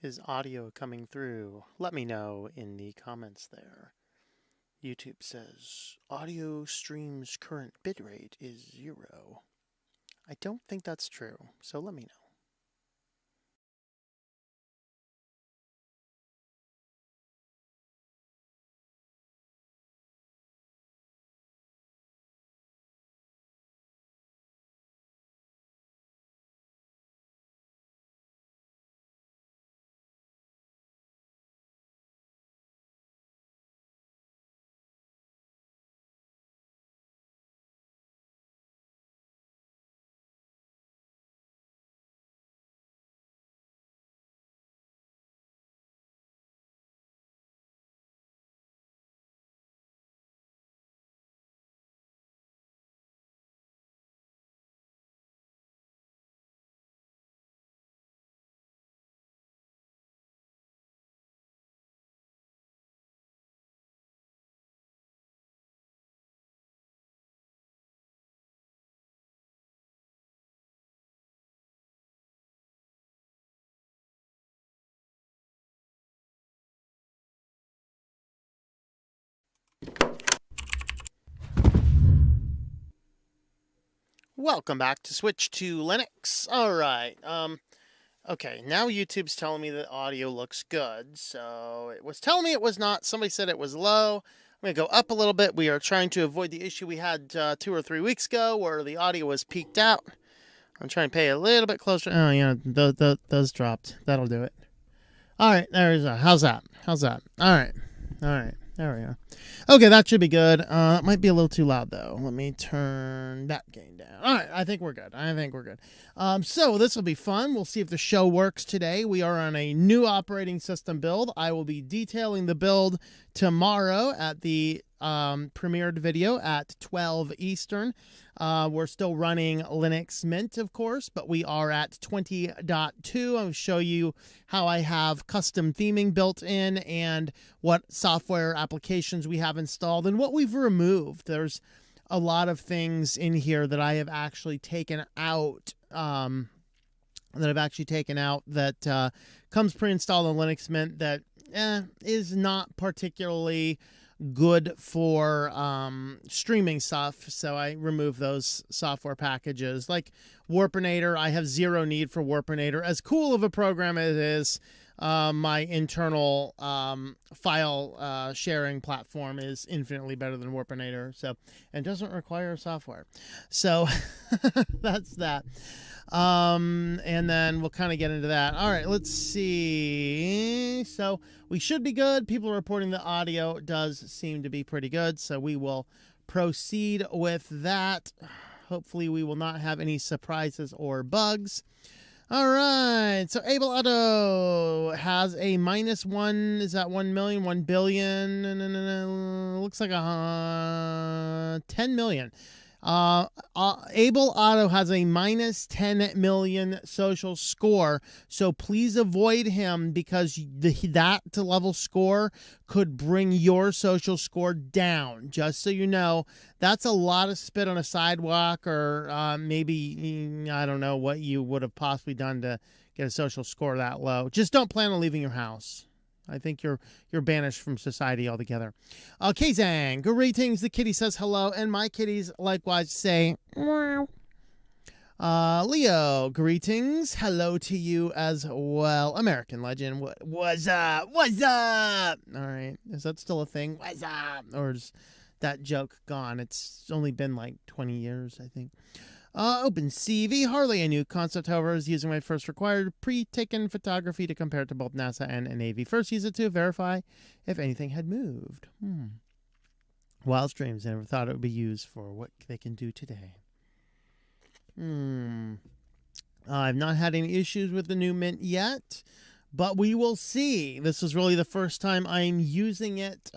Is audio coming through? Let me know in the comments there. YouTube says audio stream's current bitrate is 0. I don't think that's true, so let me know. Welcome back to Switch to Linux. Alright, okay, now YouTube's telling me that audio looks good. So it was telling me it was not. Somebody said it was low. I'm going to go up a little bit. We are trying to avoid the issue we had 2 or 3 weeks ago where the audio was peaked out. I'm trying to pay a little bit closer. Oh, yeah, those dropped. That'll do it. Alright, there is a. How's that? Alright. There we go. Okay, that should be good. It might be a little too loud, though. Let me turn that gain down. All right, I think we're good. So this will be fun. We'll see if the show works today. We are on a new operating system build. I will be detailing the build tomorrow at the premiered video at 12 Eastern. We're still running Linux Mint, of course, but we are at 20.2. I'll show you how I have custom theming built in and what software applications we have installed and what we've removed. There's a lot of things in here that I have actually taken out, that comes pre-installed on Linux Mint that is not particularly good for streaming stuff, so I remove those software packages. Like Warpinator, I have zero need for Warpinator. As cool of a program as it is, my internal file sharing platform is infinitely better than Warpinator, so, and doesn't require software. So that's that. And then we'll kind of get into that. All right, let's see. So we should be good. People are reporting the audio does seem to be pretty good, so we will proceed with that. Hopefully we will not have any surprises or bugs. All right, so Able Auto has a -1, is that 1 million, 1 billion? No. Looks like 10 million. Able Auto has a -10 million social score, so please avoid him because that level score could bring your social score down. Just so you know, that's a lot of spit on a sidewalk, or maybe, I don't know what you would have possibly done to get a social score that low. Just don't plan on leaving your house. I think you're banished from society altogether. Kazang, greetings. The kitty says hello, and my kitties likewise say meow. Leo, greetings. Hello to you as well. American legend, what's up? What's up? All right, is that still a thing? What's up? Or is that joke gone? It's only been like 20 years, I think. OpenCV, hardly a new concept, however, is using my first required pre-taken photography to compare it to both NASA and Navy. First, use it to verify if anything had moved. Wild streams, I never thought it would be used for what they can do today. I've not had any issues with the new Mint yet, but we will see. This is really the first time I'm using it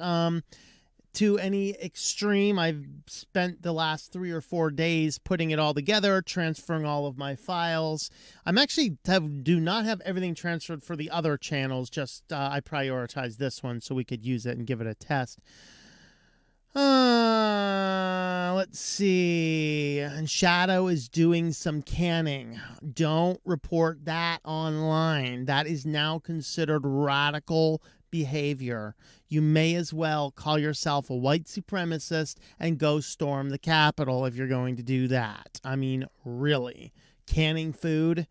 to any extreme. I've spent the last 3 or 4 days putting it all together, transferring all of my files. I'm actually do not have everything transferred for the other channels, just I prioritized this one so we could use it and give it a test. Let's see. And Shadow is doing some canning. Don't report that online. That is now considered radical behavior. You may as well call yourself a white supremacist and go storm the Capitol if you're going to do that. I mean, really. Canning food.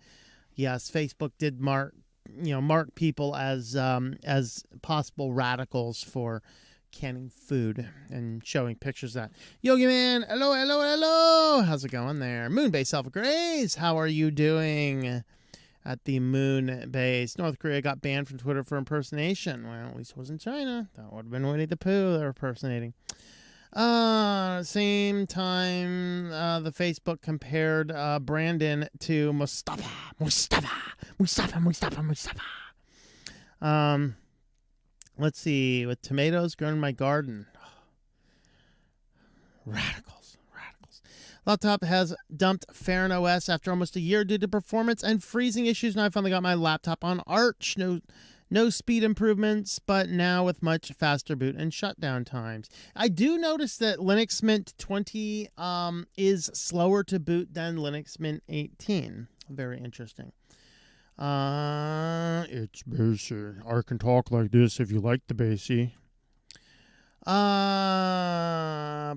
Yes, Facebook did mark people as possible radicals for canning food and showing pictures of that. Yogi Man, hello. How's it going there? Moonbase Self Grace, how are you doing at the moon base? North Korea got banned from Twitter for impersonation. Well, at least it wasn't China. That would have been Winnie the Pooh they were impersonating. Same time, the Facebook compared Brandon to Mustafa. Let's see, with tomatoes grown in my garden. Radicals. Laptop has dumped Farron OS after almost a year due to performance and freezing issues. Now I finally got my laptop on Arch. No speed improvements, but now with much faster boot and shutdown times. I do notice that Linux Mint 20 is slower to boot than Linux Mint 18. Very interesting. It's basic. I can talk like this if you like the bassy. Plasma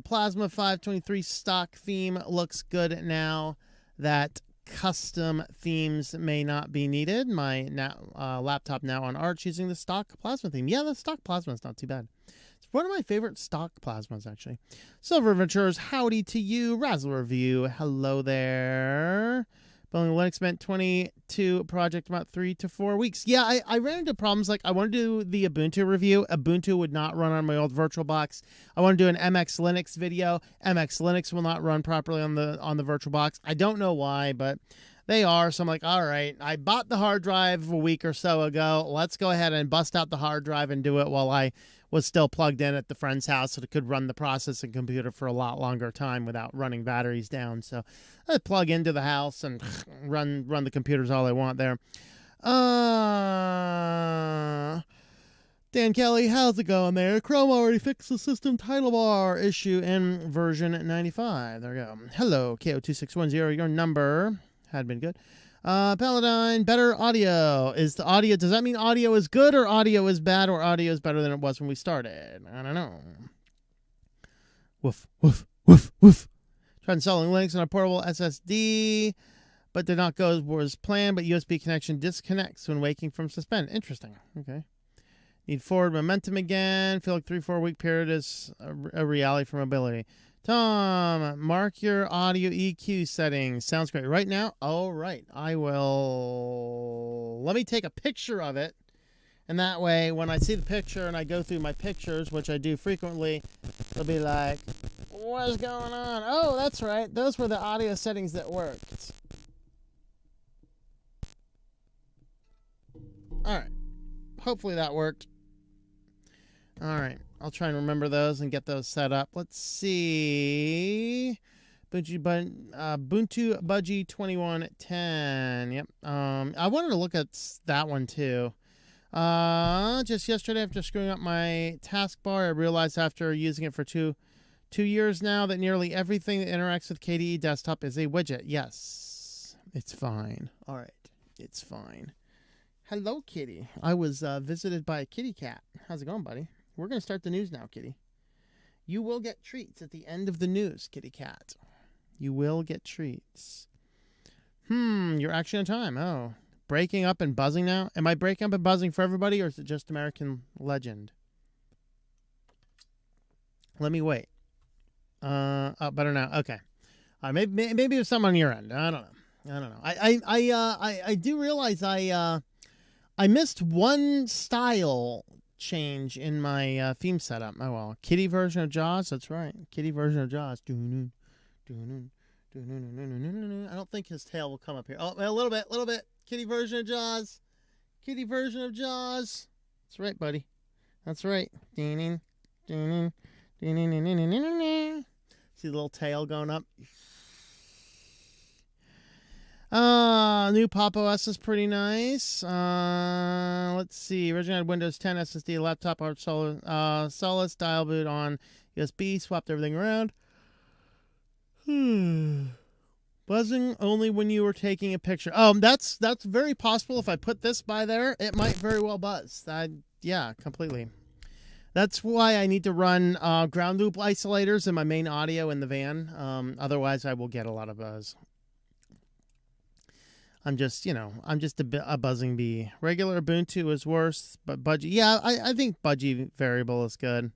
523 stock theme looks good now that custom themes may not be needed. My laptop now on Arch using the stock Plasma theme. Yeah, the stock Plasma is not too bad. It's one of my favorite stock Plasmas, actually. Silver Adventures, howdy to you. Razzle Review, hello there. Building Linux Mint 22 project about 3 to 4 weeks. Yeah, I ran into problems like I want to do the Ubuntu review. Ubuntu would not run on my old VirtualBox. I want to do an MX Linux video. MX Linux will not run properly on the VirtualBox. I don't know why, but they are. So I'm like, all right, I bought the hard drive a week or so ago. Let's go ahead and bust out the hard drive and do it while I was still plugged in at the friend's house so it could run the processing computer for a lot longer time without running batteries down. So I plug into the house and run the computers all I want there. Dan Kelly, how's it going there? Chrome already fixed the system title bar issue in version 95. There we go. Hello, KO2610, your number had been good. Paladine, better audio. Is the audio, does that mean audio is good or audio is bad or audio is better than it was when we started? I don't know. Woof. Tried installing Linux on a portable SSD, but did not go as planned, but USB connection disconnects when waking from suspend. Interesting. Okay. Need forward momentum again. Feel like 3-4 week period is a reality for mobility. Tom, mark your audio EQ settings. Sounds great. Right now? All right. I will... Let me take a picture of it. And that way, when I see the picture and I go through my pictures, which I do frequently, it'll be like, what's going on? Oh, that's right. Those were the audio settings that worked. All right. Hopefully that worked. All right. I'll try and remember those and get those set up. Let's see. Ubuntu Budgie 2110. Yep. I wanted to look at that one too. Just yesterday, after screwing up my taskbar, I realized after using it for two years now that nearly everything that interacts with KDE Desktop is a widget. Yes. It's fine. All right. It's fine. Hello, kitty. I was visited by a kitty cat. How's it going, buddy? We're going to start the news now, kitty. You will get treats at the end of the news, kitty cat. You will get treats. You're actually on time. Oh, breaking up and buzzing now? Am I breaking up and buzzing for everybody, or is it just American Legend? Let me wait. Oh, better now. Okay. Maybe there's something on your end. I don't know. I do realize I missed one style change in my theme setup. Oh well, kitty version of Jaws. That's right, kitty version of Jaws. I don't think his tail will come up here. Oh, a little bit. Kitty version of Jaws. Kitty version of Jaws. That's right, buddy. That's right. See the little tail going up. New Pop OS is pretty nice. Let's see. Originally had Windows 10 SSD laptop, solid style boot on USB, swapped everything around. Buzzing only when you were taking a picture. Oh, that's very possible. If I put this by there, it might very well buzz. Yeah, completely. That's why I need to run ground loop isolators in my main audio in the van. Otherwise, I will get a lot of buzz. I'm just a buzzing bee. Regular Ubuntu is worse, but Budgie, yeah, I think Budgie variable is good.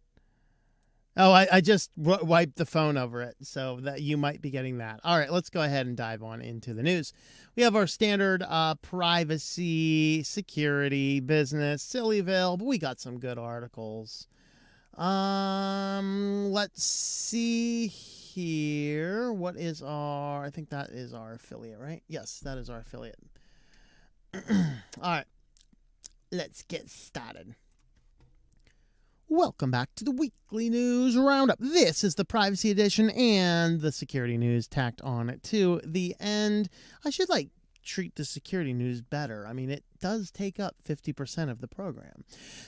Oh, I just wiped the phone over it, so that you might be getting that. All right, let's go ahead and dive on into the news. We have our standard privacy, security, business, Sillyville, but we got some good articles. Let's see here. What is our... I think that is our affiliate, right? Yes, that is our affiliate. All right, let's get started. Welcome back to the Weekly News Roundup. This is the privacy edition and the security news tacked on to the end. I should treat the security news better. I mean, it does take up 50% of the program.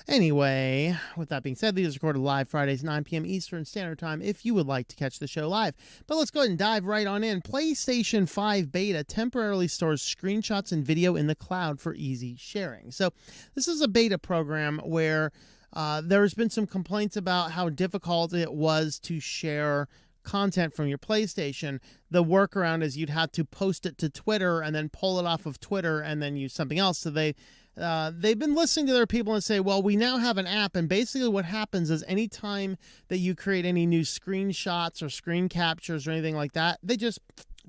Anyway, with that being said, these are recorded live Fridays, 9 p.m. Eastern Standard Time if you would like to catch the show live. But let's go ahead and dive right on in. PlayStation 5 beta temporarily stores screenshots and video in the cloud for easy sharing. So this is a beta program where there's been some complaints about how difficult it was to share content from your PlayStation. The workaround is you'd have to post it to Twitter and then pull it off of Twitter and then use something else. So they've been listening to their people and say, well, we now have an app. And basically what happens is anytime that you create any new screenshots or screen captures or anything like that, they just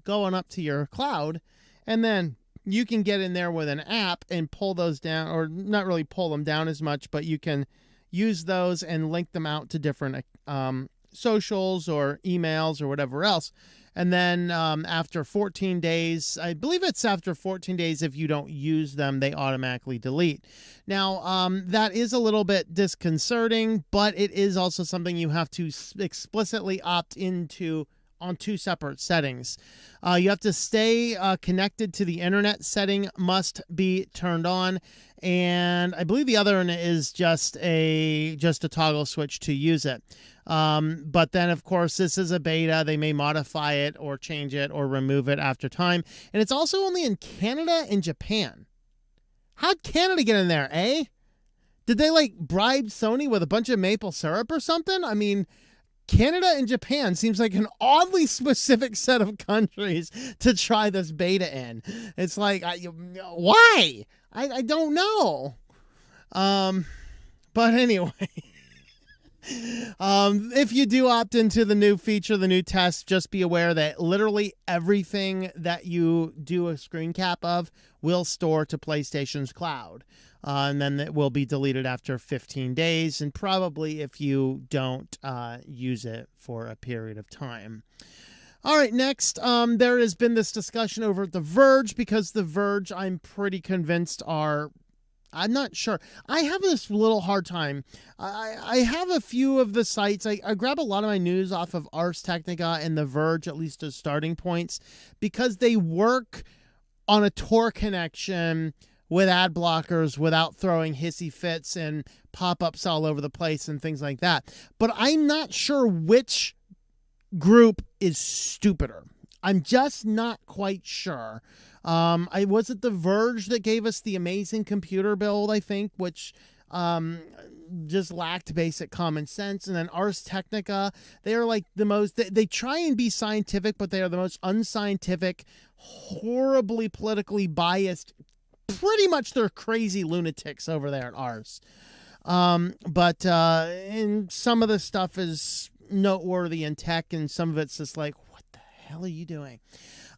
go on up to your cloud, and then you can get in there with an app and pull those down, or not really pull them down as much, but you can use those and link them out to different socials or emails or whatever else. And then after 14 days, I believe it's after 14 days, if you don't use them, they automatically delete. Now, that is a little bit disconcerting, but it is also something you have to explicitly opt into on two separate settings. You have to stay connected to the internet setting, must be turned on. And I believe the other one is just a toggle switch to use it. But then, of course, this is a beta. They may modify it or change it or remove it after time. And it's also only in Canada and Japan. How'd Canada get in there, eh? Did they, bribe Sony with a bunch of maple syrup or something? I mean, Canada and Japan seems like an oddly specific set of countries to try this beta in. It's like, why? I don't know. But anyway, if you do opt into the new feature, the new test, just be aware that literally everything that you do a screen cap of will store to PlayStation's cloud. And then it will be deleted after 15 days, and probably if you don't use it for a period of time. All right, next, there has been this discussion over at The Verge, because The Verge, I'm pretty convinced, I'm not sure. I have this little hard time. I have a few of the sites. I grab a lot of my news off of Ars Technica and The Verge, at least as starting points, because they work on a Tor connection with ad blockers without throwing hissy fits and pop-ups all over the place and things like that. But I'm not sure which group is stupider. I'm just not quite sure. Was it The Verge that gave us the amazing computer build, I think, which just lacked basic common sense. And then Ars Technica, they are like the most, they try and be scientific, but they are the most unscientific, horribly politically biased. Pretty much they're crazy lunatics over there at Ars. But some of the stuff is noteworthy in tech, and some of it's just like, what the hell are you doing?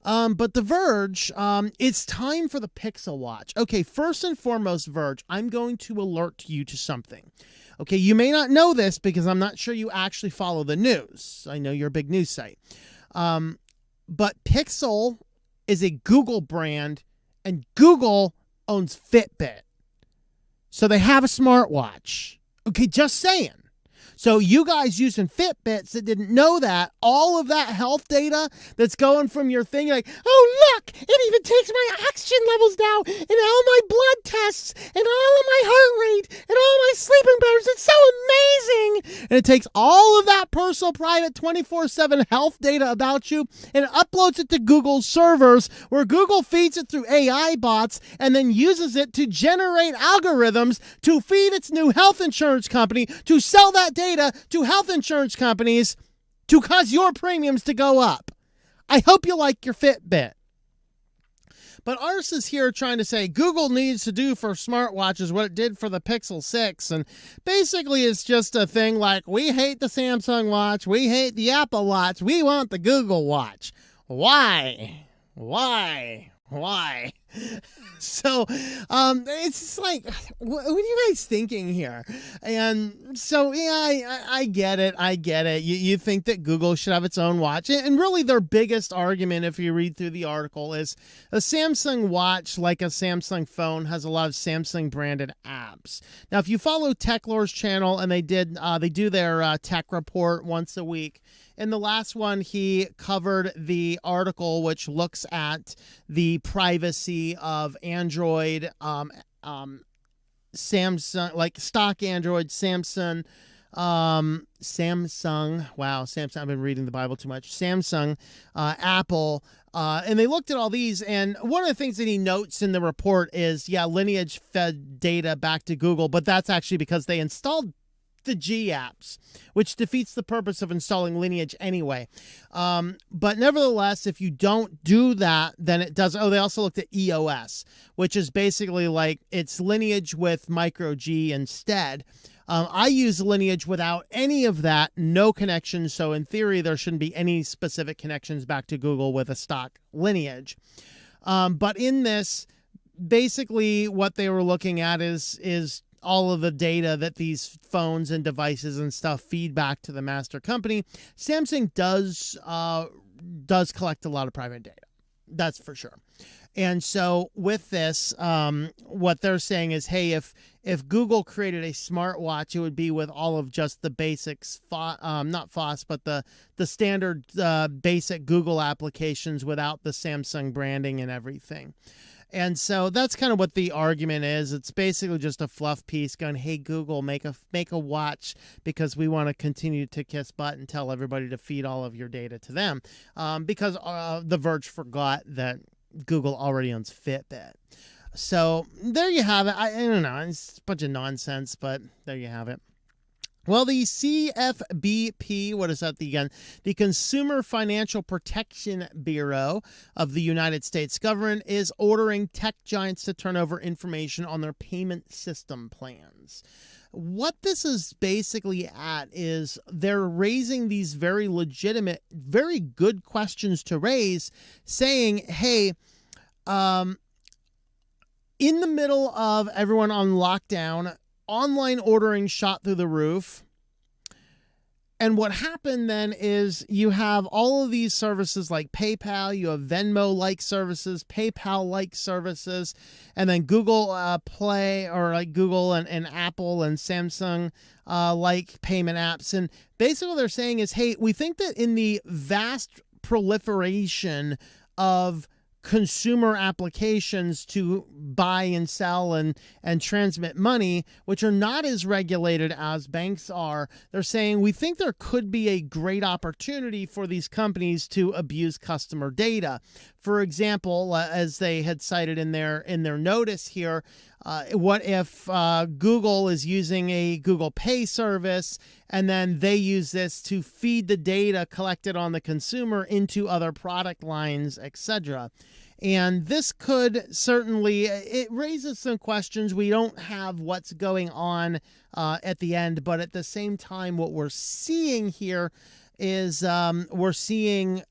But The Verge, it's time for the Pixel Watch. Okay, first and foremost, Verge, I'm going to alert you to something. Okay, you may not know this because I'm not sure you actually follow the news. I know you're a big news site. But Pixel is a Google brand, and Google owns Fitbit. So they have a smartwatch. Okay, just saying. So you guys using Fitbits that didn't know that, all of that health data that's going from your thing, you're like, oh, look, it even takes my oxygen levels now, and all my blood tests, and all of my heart rate, and all my sleeping patterns. It's so amazing. And it takes all of that personal, private, 24/7 health data about you, and it uploads it to Google's servers, where Google feeds it through AI bots, and then uses it to generate algorithms to feed its new health insurance company, to sell that data to health insurance companies, to cause your premiums to go up. I hope you like your Fitbit. But ours is here trying to say Google needs to do for smartwatches what it did for the Pixel 6. And basically it's just a thing like, we hate the Samsung Watch, we hate the Apple Watch, we want the Google Watch. Why? So it's just like, what are you guys thinking here? And so, yeah, I get it. You think that Google should have its own watch. And really their biggest argument, if you read through the article, is a Samsung watch, like a Samsung phone, has a lot of Samsung branded apps. Now, if you follow TechLore's channel, and they do their tech report once a week, in the last one, he covered the article which looks at the privacy of Android, Samsung, like stock Android, Samsung. Wow, Samsung. I've been reading the Bible too much. Samsung, Apple. And they looked at all these, and one of the things that he notes in the report is, Lineage fed data back to Google, but that's actually because they installed the G apps, which defeats the purpose of installing Lineage anyway. But nevertheless, if you don't do that, then it does. Oh, they also looked at EOS, which is basically like it's Lineage with micro G instead. I use Lineage without any of that, no connections. So in theory, there shouldn't be any specific connections back to Google with a stock Lineage. But in this, basically what they were looking at is all of the data that these phones and devices and stuff feed back to the master company. Samsung does collect a lot of private data. That's for sure. And so with this, what they're saying is, hey, if Google created a smartwatch, it would be with all of just the basics, not FOSS, but the standard basic Google applications without the Samsung branding and everything. And so that's kind of what the argument is. It's basically just a fluff piece going, hey, Google, make a watch because we want to continue to kiss butt and tell everybody to feed all of your data to them. Because The Verge forgot that Google already owns Fitbit. So there you have it. I don't know. It's a bunch of nonsense, but there you have it. Well, the CFPB, what is that again? The Consumer Financial Protection Bureau of the United States government is ordering tech giants to turn over information on their payment system plans. What this is basically at is they're raising these very legitimate, very good questions to raise, saying, hey, in the middle of everyone on lockdown, online ordering shot through the roof. And what happened then is you have all of these services like PayPal, you have Venmo-like services, PayPal-like services, and then Google Play, or like Google and Apple and Samsung like payment apps. And basically what they're saying is, hey, we think that in the vast proliferation of consumer applications to buy and sell and transmit money, which are not as regulated as banks are, they're saying we think there could be a great opportunity for these companies to abuse customer data. For example, as they had cited in their notice here, what if Google is using a Google Pay service and then they use this to feed the data collected on the consumer into other product lines, etc. And this could certainly, it raises some questions. We don't have what's going on at the end, but at the same time, what we're seeing here is we're seeing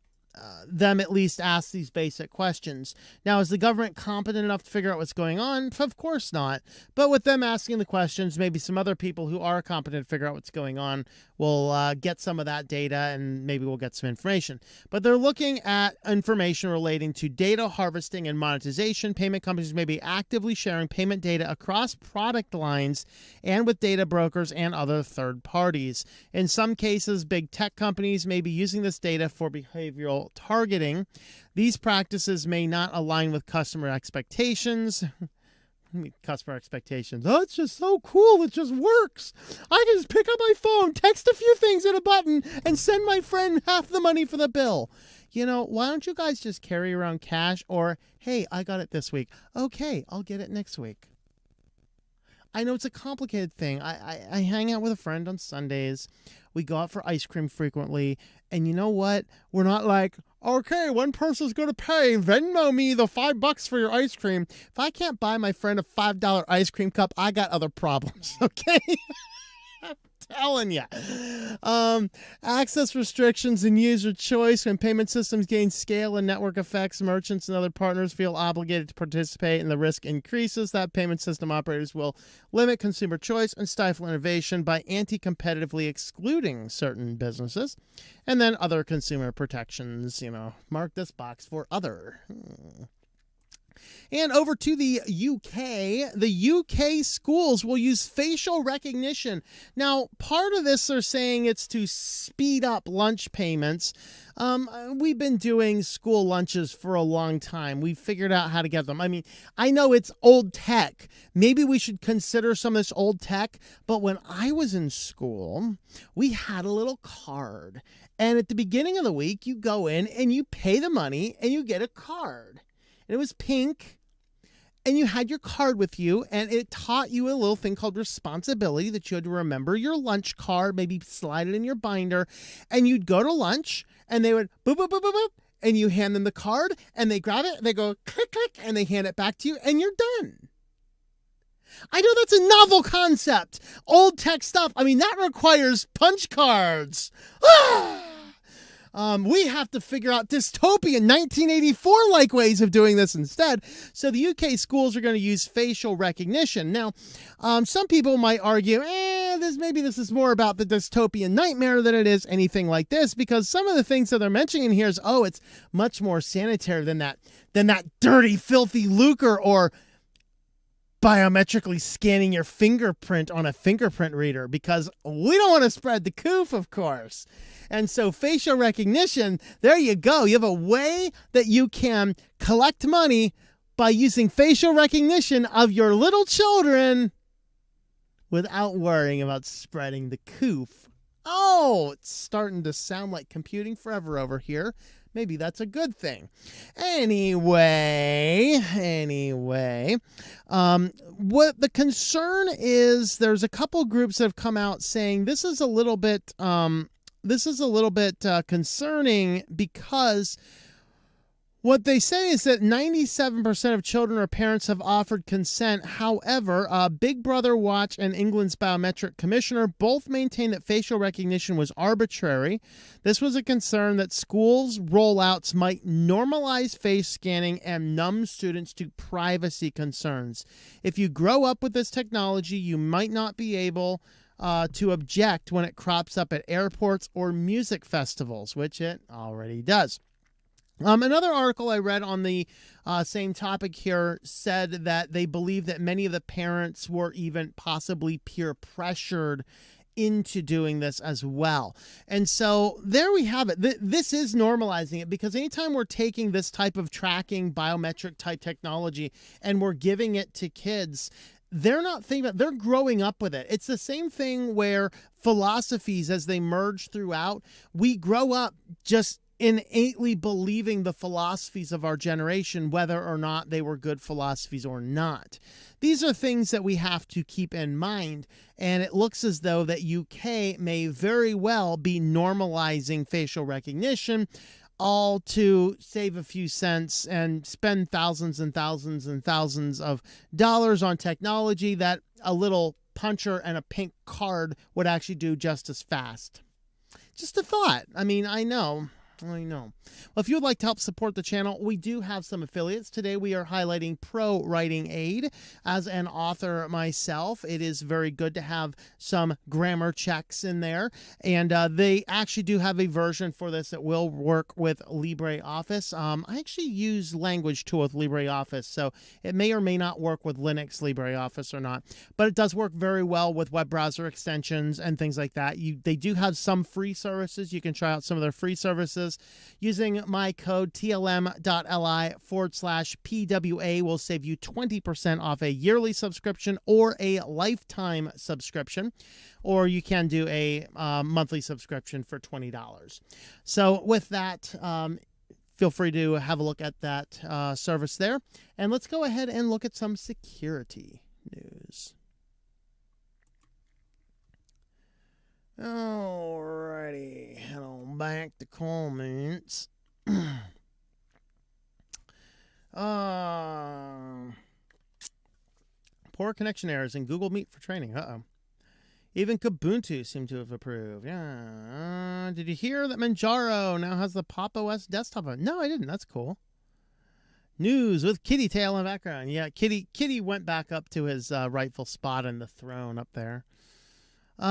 them at least ask these basic questions. Now, is the government competent enough to figure out what's going on? Of course not. But with them asking the questions, maybe some other people who are competent to figure out what's going on we'll get some of that data and maybe we'll get some information. But they're looking at information relating to data harvesting and monetization. Payment companies may be actively sharing payment data across product lines and with data brokers and other third parties. In some cases, big tech companies may be using this data for behavioral targeting. These practices may not align with customer expectations. Customer expectations. Oh, it's just so cool. It just works. I can just pick up my phone, text a few things in a button, and send my friend half the money for the bill. You know, why don't you guys just carry around cash? Or, hey, I got it this week. Okay, I'll get it next week. I know it's a complicated thing. I hang out with a friend on Sundays. We go out for ice cream frequently. And you know what? We're not like, okay, one person's going to pay. Venmo me the $5 for your ice cream. If I can't buy my friend a $5 ice cream cup, I got other problems, okay? I'm telling you. Access restrictions and user choice. When payment systems gain scale and network effects, merchants and other partners feel obligated to participate, and the risk increases that payment system operators will limit consumer choice and stifle innovation by anti-competitively excluding certain businesses. And then other consumer protections, mark this box for other. And over to the UK. The UK schools will use facial recognition. Now, part of this, they're saying it's to speed up lunch payments. We've been doing school lunches for a long time. We've figured out how to get them. I mean, I know it's old tech. Maybe we should consider some of this old tech. But when I was in school, we had a little card. And at the beginning of the week, you go in and you pay the money and you get a card. And it was pink, and you had your card with you, and it taught you a little thing called responsibility, that you had to remember your lunch card, maybe slide it in your binder, and you'd go to lunch, and they would boop, boop, boop, boop, boop, and you hand them the card, and they grab it, and they go click, click, and they hand it back to you, and you're done. I know that's a novel concept. Old tech stuff. I mean, that requires punch cards. We have to figure out dystopian 1984-like ways of doing this instead. So the UK schools are going to use facial recognition. Now, some people might argue, maybe this is more about the dystopian nightmare than it is anything like this, because some of the things that they're mentioning here is, it's much more sanitary than that dirty, filthy lucre, or biometrically scanning your fingerprint on a fingerprint reader, because we don't want to spread the coof, of course. And so facial recognition, there you go. You have a way that you can collect money by using facial recognition of your little children without worrying about spreading the coof. Oh, it's starting to sound like computing forever over here. Maybe that's a good thing. Anyway, what the concern is, there's a couple groups that have come out saying this is a little bit concerning, because what they say is that 97% of children or parents have offered consent. However, Big Brother Watch and England's Biometric Commissioner both maintain that facial recognition was arbitrary. This was a concern that schools' rollouts might normalize face scanning and numb students to privacy concerns. If you grow up with this technology, you might not be able to object when it crops up at airports or music festivals, which it already does. Another article I read on the same topic here said that they believe that many of the parents were even possibly peer pressured into doing this as well. And so there we have it. This is normalizing it, because anytime we're taking this type of tracking biometric type technology and we're giving it to kids, they're not thinking about, they're growing up with it. It's the same thing where philosophies, as they merge throughout, we grow up just innately believing the philosophies of our generation, whether or not they were good philosophies or not. These are things that we have to keep in mind, and it looks as though that UK may very well be normalizing facial recognition, all to save a few cents and spend thousands and thousands and thousands of dollars on technology that a little puncher and a pink card would actually do just as fast. Just a thought. I mean, I know I know. Well, if you would like to help support the channel, we do have some affiliates. Today we are highlighting Pro Writing Aid. As an author myself, it is very good to have some grammar checks in there. And they actually do have a version for this that will work with LibreOffice. I actually use Language Tool with LibreOffice, so it may or may not work with Linux LibreOffice or not. But it does work very well with web browser extensions and things like that. They do have some free services. You can try out some of their free services. Using my code tlm.li/PWA will save you 20% off a yearly subscription or a lifetime subscription, or you can do a monthly subscription for $20. So with that, feel free to have a look at that service there. And let's go ahead and look at some security news. Alrighty, head on back to comments. Poor connection errors in Google Meet for training. Even Kubuntu seemed to have approved. Yeah. Did you hear that Manjaro now has the Pop! OS desktop on? No, I didn't. That's cool. News with Kitty tail in the background. Yeah, Kitty went back up to his rightful spot in the throne up there. Will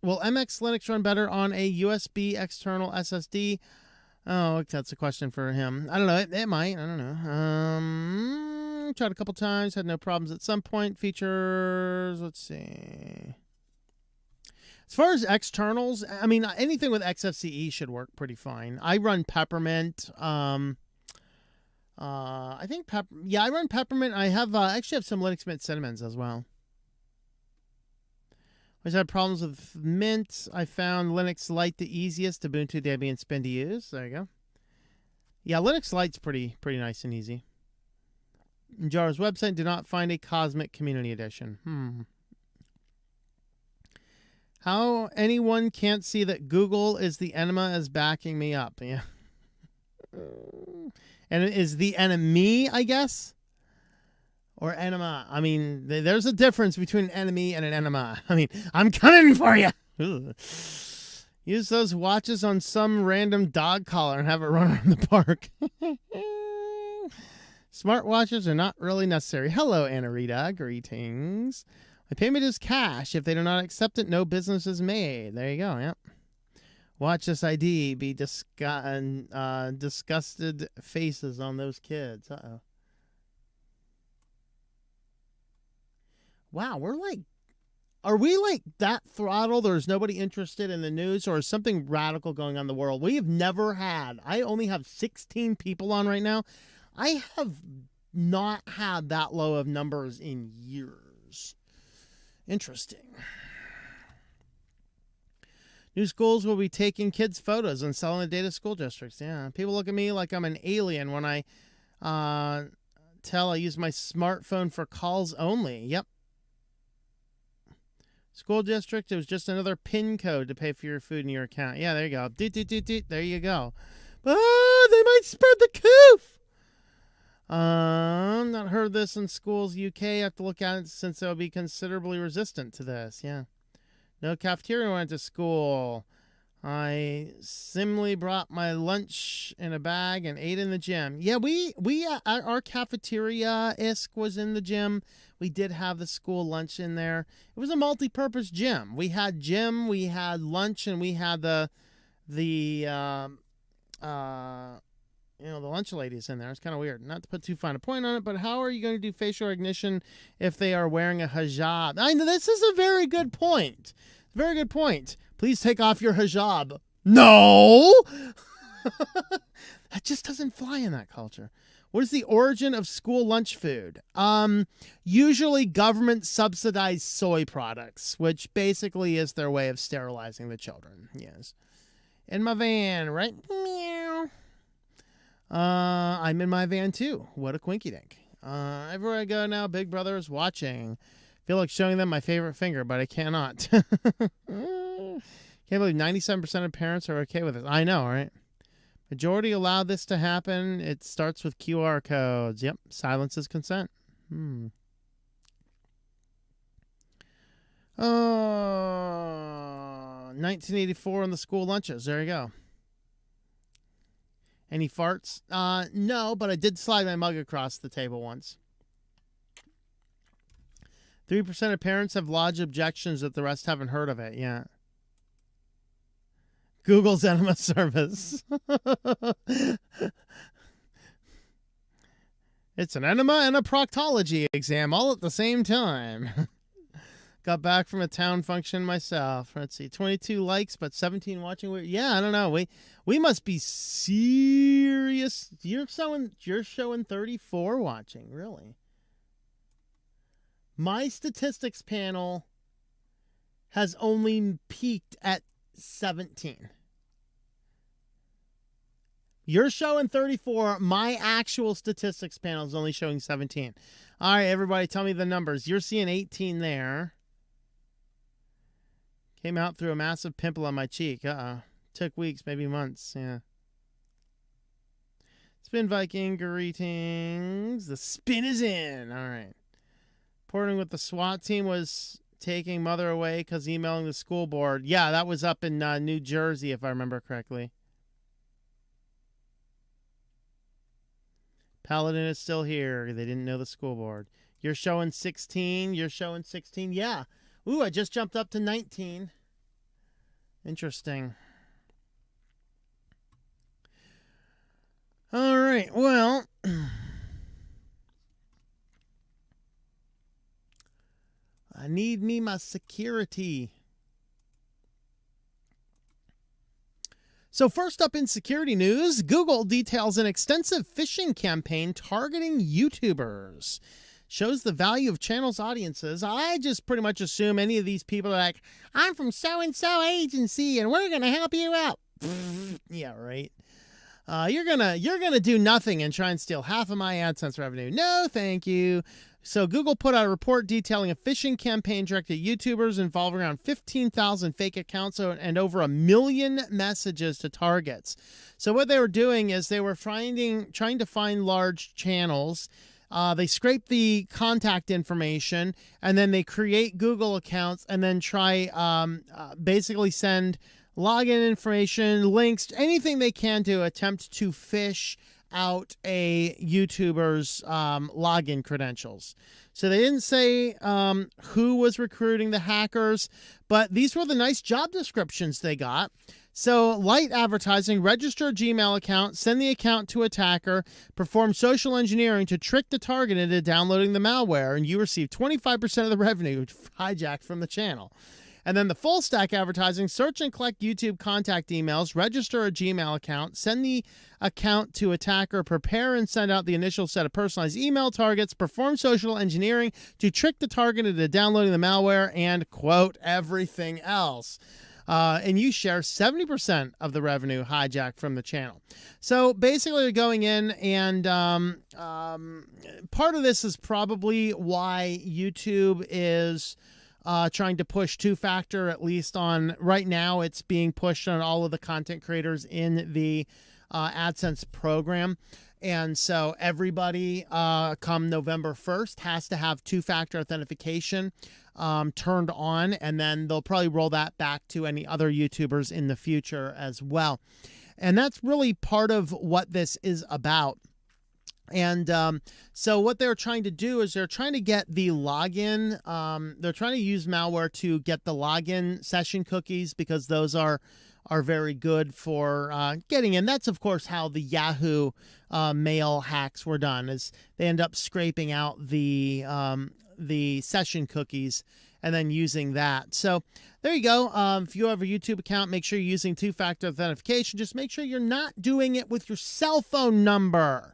MX Linux run better on a USB external SSD? Oh, that's a question for him. I don't know. It might. I don't know. Tried a couple times. Had no problems at some point. Features. Let's see. As far as externals, I mean, anything with XFCE should work pretty fine. I run Peppermint. I think I run Peppermint. I have actually have some Linux Mint Cinnamons as well. I've had problems with Mint. I found Linux Lite the easiest. Ubuntu, Debian, Spin to use. There you go. Yeah, Linux Lite's pretty nice and easy. Jar's website did not find a Cosmic Community Edition. How anyone can't see that Google is the enema is backing me up. Yeah. And it is the enemy, I guess? Or enema. I mean, there's a difference between an enemy and an enema. I mean, I'm coming for you. Use those watches on some random dog collar and have it run around the park. Smart watches are not really necessary. Hello, Anna Rita. Greetings. My payment is cash. If they do not accept it, no business is made. There you go. Yep. Watch this ID be disgusted faces on those kids. Uh-oh. Wow, are we like that throttled? There's nobody interested in the news, or is something radical going on in the world? We have never had. I only have 16 people on right now. I have not had that low of numbers in years. Interesting. New schools will be taking kids' photos and selling the data to school districts. Yeah, people look at me like I'm an alien when I tell I use my smartphone for calls only. Yep. School district, it was just another PIN code to pay for your food in your account. Yeah, there you go. There you go. Oh, they might spread the coof. Not heard this in schools UK. I have to look at it since they'll be considerably resistant to this. Yeah. No cafeteria went to school. I simply brought my lunch in a bag and ate in the gym. Yeah, our cafeteria ISK was in the gym. We did have the school lunch in there. It was a multi-purpose gym. We had gym, we had lunch, and we had the lunch ladies in there. It's kind of weird. Not to put too fine a point on it, but how are you going to do facial recognition if they are wearing a hijab? I know this is a very good point. Very good point. Please take off your hijab. No! That just doesn't fly in that culture. What is the origin of school lunch food? Usually government subsidized soy products, which basically is their way of sterilizing the children. Yes. In my van, right? Meow. I'm in my van too. What a quinky dink. Everywhere I go now, Big Brother is watching. Feel like showing them my favorite finger, but I cannot. Can't believe 97% of parents are okay with it. I know, right? Majority allow this to happen. It starts with QR codes. Yep. Silence is consent. 1984 on the school lunches. There you go. Any farts? No, but I did slide my mug across the table once. 3% of parents have lodged objections that the rest haven't heard of it. Yeah. Google's enema service. It's an enema and a proctology exam all at the same time. Got back from a town function myself. Let's see, 22 likes, but 17 watching. Yeah, I don't know. We must be serious. You're showing 34 watching, really. My statistics panel has only peaked at 17. You're showing 34. My actual statistics panel is only showing 17. All right, everybody, tell me the numbers. You're seeing 18 there. Came out through a massive pimple on my cheek. Took weeks, maybe months. Yeah. Spin Viking, greetings. The spin is in. All right. Reporting with the SWAT team was taking mother away because emailing the school board. Yeah, that was up in New Jersey, if I remember correctly. Paladin is still here. They didn't know the school board. You're showing 16. You're showing 16. Yeah. Ooh, I just jumped up to 19. Interesting. All right. Well, I need me my security. So first up in security news, Google details an extensive phishing campaign targeting YouTubers. Shows the value of channels' audiences. I just pretty much assume any of these people are like, I'm from so-and-so agency and we're going to help you out. Yeah, right. You're gonna do nothing and try and steal half of my AdSense revenue. No, thank you. So Google put out a report detailing a phishing campaign directed at YouTubers involving around 15,000 fake accounts and over 1 million messages to targets. So what they were doing is they were trying to find large channels. They scrape the contact information and then they create Google accounts and then try basically send login information, links, anything they can to attempt to phish out a YouTuber's login credentials. So they didn't say who was recruiting the hackers, but these were the nice job descriptions they got. So light advertising, register a Gmail account, send the account to attacker, perform social engineering to trick the target into downloading the malware, and you receive 25% of the revenue hijacked from the channel. And then the full stack advertising, search and collect YouTube contact emails, register a Gmail account, send the account to attacker, prepare and send out the initial set of personalized email targets, perform social engineering to trick the target into downloading the malware, and quote, everything else. And you share 70% of the revenue hijacked from the channel. So basically you're going in and part of this is probably why YouTube is trying to push two-factor, at least on right now. It's being pushed on all of the content creators in the AdSense program. And so everybody come November 1st has to have two-factor authentication turned on, and then they'll probably roll that back to any other YouTubers in the future as well. And that's really part of what this is about. And so what they're trying to do is they're trying to get the login. They're trying to use malware to get the login session cookies because those are very good for getting in. That's, of course, how the Yahoo mail hacks were done, is they end up scraping out the session cookies and then using that. So there you go. If you have a YouTube account, make sure you're using two-factor authentication. Just make sure you're not doing it with your cell phone number.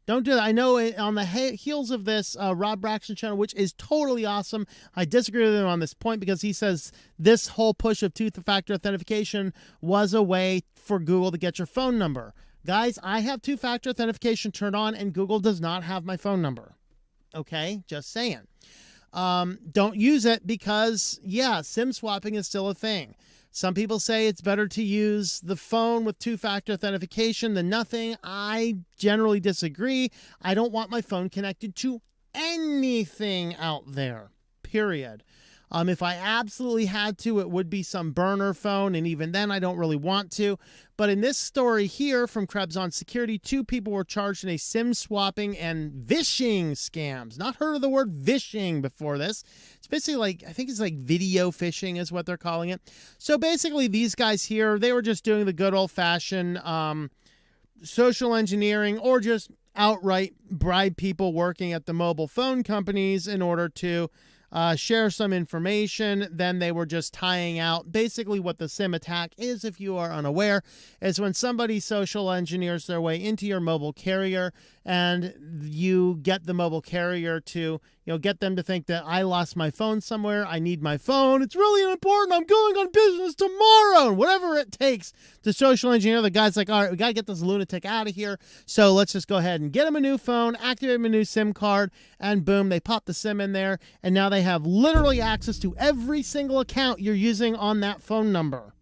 Don't do that. I know on the heels of this Rob Braxton channel, which is totally awesome, I disagree with him on this point because he says this whole push of two-factor authentication was a way for Google to get your phone number. Guys, I have two-factor authentication turned on and Google does not have my phone number. Okay, just saying. Don't use it because, yeah, SIM swapping is still a thing. Some people say it's better to use the phone with two-factor authentication than nothing. I generally disagree. I don't want my phone connected to anything out there, period. If I absolutely had to, it would be some burner phone, and even then I don't really want to. But in this story here from Krebs on Security, 2 people were charged in a SIM swapping and vishing scams. Not heard of the word vishing before this. It's basically like, I think it's like video phishing is what they're calling it. So basically these guys here, they were just doing the good old-fashioned social engineering, or just outright bribe people working at the mobile phone companies in order to share some information. Then they were just tying out basically what the SIM attack is, if you are unaware, is when somebody social engineers their way into your mobile carrier and you get the mobile carrier to, get them to think that I lost my phone somewhere. I need my phone. It's really important. I'm going on business tomorrow. Whatever it takes to social engineer. The guy's like, all right, we got to get this lunatic out of here. So let's just go ahead and get him a new phone, activate him a new SIM card, and boom, they pop the SIM in there. And now they have literally access to every single account you're using on that phone number.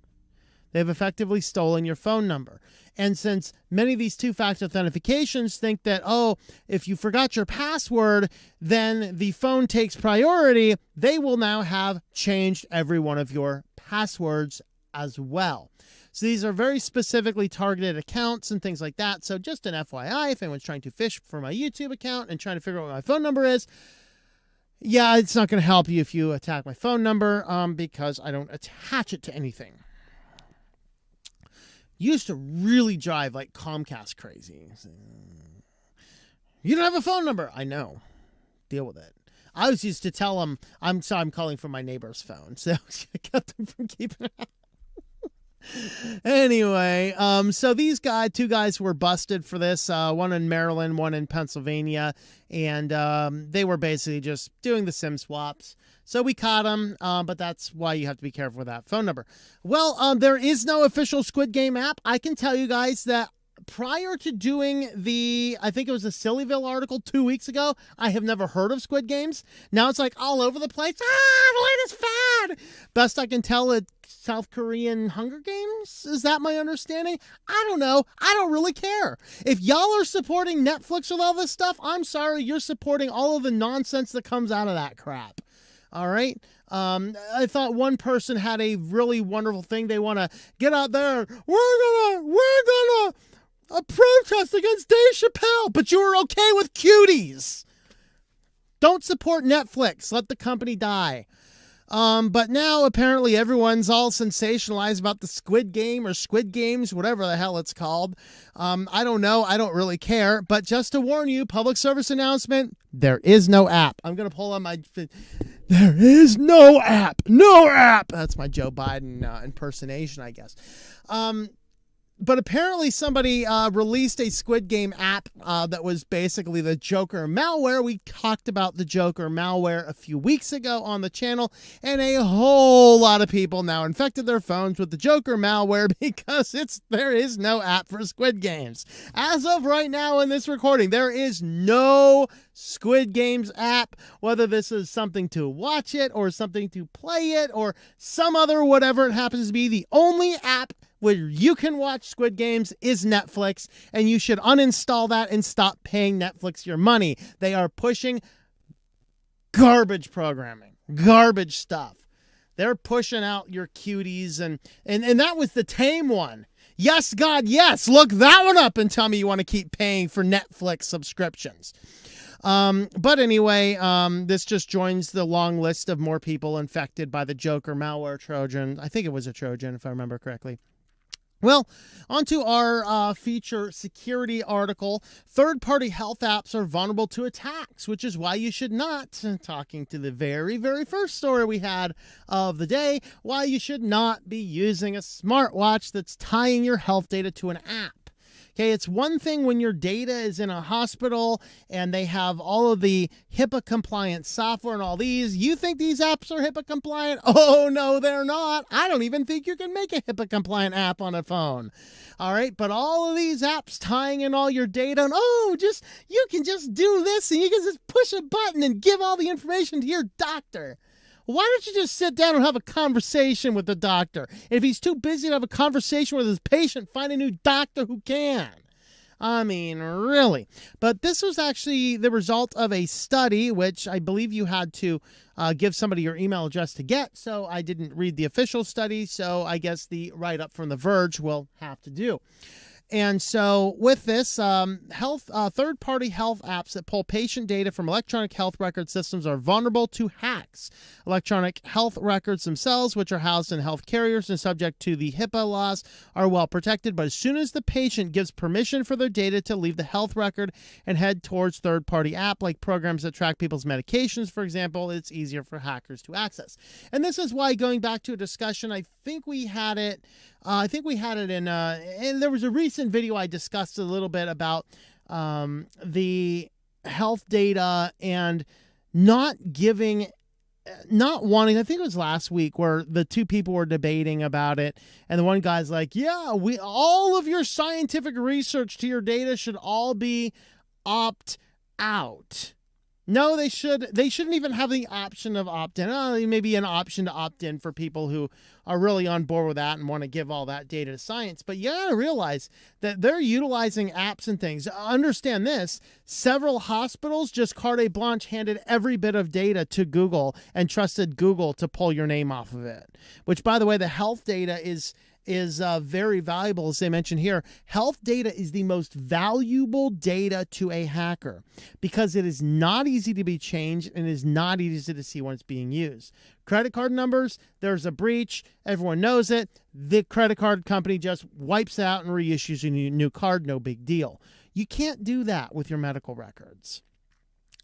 They've effectively stolen your phone number. And since many of these two-factor authentications think that, if you forgot your password, then the phone takes priority, they will now have changed every one of your passwords as well. So these are very specifically targeted accounts and things like that. So just an FYI, if anyone's trying to fish for my YouTube account and trying to figure out what my phone number is, yeah, it's not going to help you if you attack my phone number because I don't attach it to anything. Used to really drive like Comcast crazy. You don't have a phone number. I know. Deal with it. I was used to tell them, I'm calling from my neighbor's phone. So I kept them from keeping it. Anyway, so these 2 guys were busted for this, one in Maryland, one in Pennsylvania, and they were basically just doing the SIM swaps. So we caught them, but that's why you have to be careful with that phone number. Well, there is no official Squid Game app. I can tell you guys that prior to doing I think it was a Sillyville article 2 weeks ago, I have never heard of Squid Games. Now it's like all over the place. The latest fad. Best I can tell, it's South Korean Hunger Games. Is that my understanding? I don't know. I don't really care. If y'all are supporting Netflix with all this stuff, I'm sorry, you're supporting all of the nonsense that comes out of that crap. All right. I thought one person had a really wonderful thing. They want to get out there. We're gonna protest against Dave Chappelle, but you were okay with cuties. Don't support Netflix. Let the company die. But now apparently everyone's all sensationalized about the Squid Game or Squid Games, whatever the hell it's called. I don't know. I don't really care. But just to warn you, public service announcement, there is no app. I'm going to pull on my... There is no app. No app. That's my Joe Biden impersonation, I guess. But apparently somebody released a Squid Game app that was basically the Joker malware. We talked about the Joker malware a few weeks ago on the channel, and a whole lot of people now infected their phones with the Joker malware because there is no app for Squid Games. As of right now in this recording, there is no Squid Games app, whether this is something to watch it or something to play it or some other whatever it happens to be. The only app where you can watch Squid Games is Netflix, and you should uninstall that and stop paying Netflix your money. They are pushing garbage programming, garbage stuff. They're pushing out your cuties, and that was the tame one. Yes, God, yes. Look that one up and tell me you want to keep paying for Netflix subscriptions. But anyway, this just joins the long list of more people infected by the Joker malware Trojan. I think it was a Trojan, if I remember correctly. Well, onto our feature security article. Third-party health apps are vulnerable to attacks, which is why you should not, talking to the very, very first story we had of the day, why you should not be using a smartwatch that's tying your health data to an app. Okay, it's one thing when your data is in a hospital and they have all of the HIPAA-compliant software and all these. You think these apps are HIPAA-compliant? Oh, no, they're not. I don't even think you can make a HIPAA-compliant app on a phone. All right, but all of these apps tying in all your data, and you can just do this and you can just push a button and give all the information to your doctor. Why don't you just sit down and have a conversation with the doctor? If he's too busy to have a conversation with his patient, find a new doctor who can. I mean, really. But this was actually the result of a study, which I believe you had to give somebody your email address to get. So I didn't read the official study. So I guess the write-up from The Verge will have to do. And so with this, third-party health apps that pull patient data from electronic health record systems are vulnerable to hacks. Electronic health records themselves, which are housed in health carriers and subject to the HIPAA laws, are well protected. But as soon as the patient gives permission for their data to leave the health record and head towards third-party app, like programs that track people's medications, for example, it's easier for hackers to access. And this is why, going back to a discussion, I think we had it in, and there was a recent video I discussed a little bit about the health data and not wanting, I think it was last week, where the two people were debating about it, and the one guy's like, yeah, all of your scientific research to your data should all be opt out. No, they shouldn't even have the option of opt-in. Maybe an option to opt-in for people who are really on board with that and want to give all that data to science. But you got to realize that they're utilizing apps and things. Understand this. Several hospitals just carte blanche handed every bit of data to Google and trusted Google to pull your name off of it. Which, by the way, the health data is very valuable, as they mentioned here. Health data is the most valuable data to a hacker because it is not easy to be changed and it is not easy to see when it's being used. Credit card numbers, there's a breach, everyone knows it. The credit card company just wipes out and reissues a new card, no big deal. You can't do that with your medical records.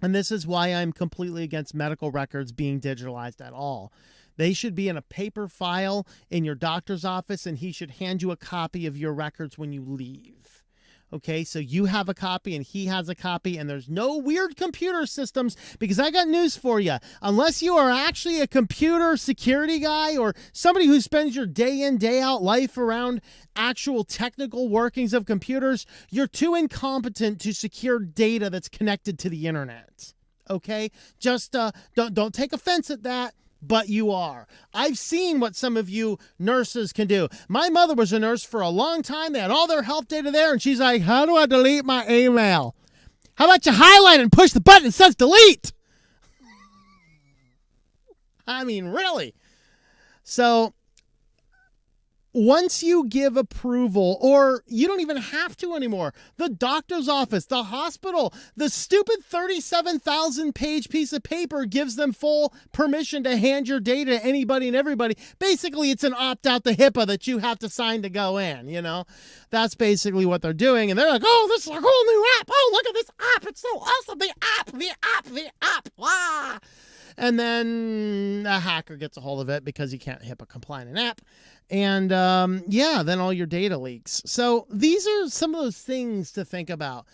And this is why I'm completely against medical records being digitalized at all. They should be in a paper file in your doctor's office, and he should hand you a copy of your records when you leave. Okay, so you have a copy and he has a copy, and there's no weird computer systems, because I got news for you. Unless you are actually a computer security guy or somebody who spends your day in, day out life around actual technical workings of computers, you're too incompetent to secure data that's connected to the internet. Okay, just don't take offense at that. But you are. I've seen what some of you nurses can do. My mother was a nurse for a long time. They had all their health data there, and she's like, how do I delete my email? How about you highlight and push the button that says delete? I mean, really? So once you give approval, or you don't even have to anymore, the doctor's office, the hospital, the stupid 37,000 page piece of paper gives them full permission to hand your data to anybody and everybody. Basically, it's an opt-out to HIPAA that you have to sign to go in, you know? That's basically what they're doing. And they're like, oh, this is a whole new app. Oh, look at this app. It's so awesome. The app. Ah! And then a hacker gets a hold of it because you can't HIPAA compliant an app. And then all your data leaks. So these are some of those things to think about.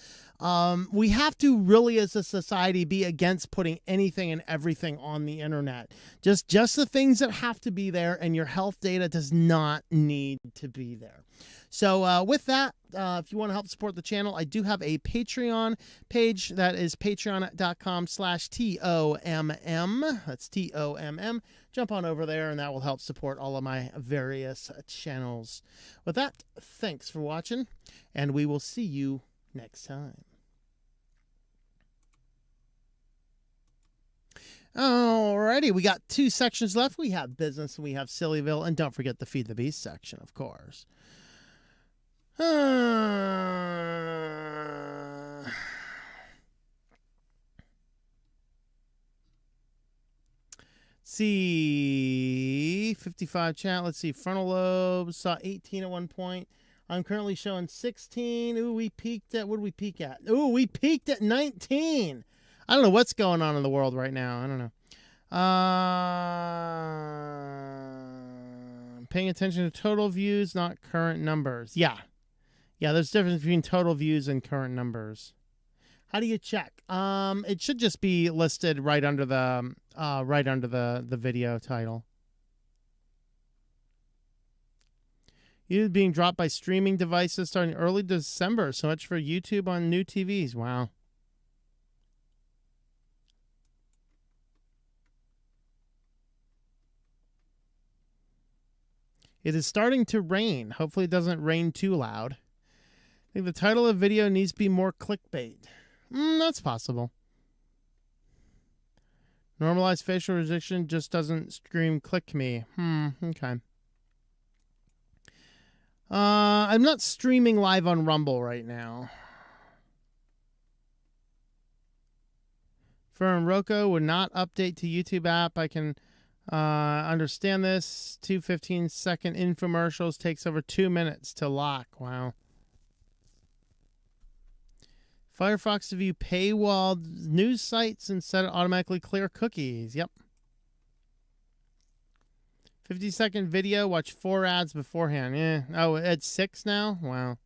We have to really, as a society, be against putting anything and everything on the internet. Just the things that have to be there, and your health data does not need to be there. So with that, if you want to help support the channel, I do have a Patreon page. That is patreon.com/TOMM. That's TOMM. Jump on over there, and that will help support all of my various channels. With that, thanks for watching, and we will see you next time. Alrighty, we got 2 sections left. We have business and we have Sillyville, and don't forget the Feed the Beast section, of course. See, 55 chat. Let's see, frontal lobe saw 18 at one point. I'm currently showing 16. Ooh, we peaked at, what did we peak at? Ooh, we peaked at 19. I don't know what's going on in the world right now. I don't know. Paying attention to total views, not current numbers. Yeah, there's a difference between total views and current numbers. How do you check? It should just be listed right under the video title. YouTube being dropped by streaming devices starting early December. So much for YouTube on new TVs. Wow. It is starting to rain. Hopefully it doesn't rain too loud. I think the title of the video needs to be more clickbait. That's possible. Normalized facial recognition just doesn't scream click me. Okay. I'm not streaming live on Rumble right now. Firm Roku would not update to YouTube app. I can understand this. 2 15-second infomercials takes over 2 minutes to lock. Wow. Firefox to view paywalled news sites and set it automatically clear cookies. Yep. 50-second video. Watch 4 ads beforehand. Oh, it's 6 now? Wow.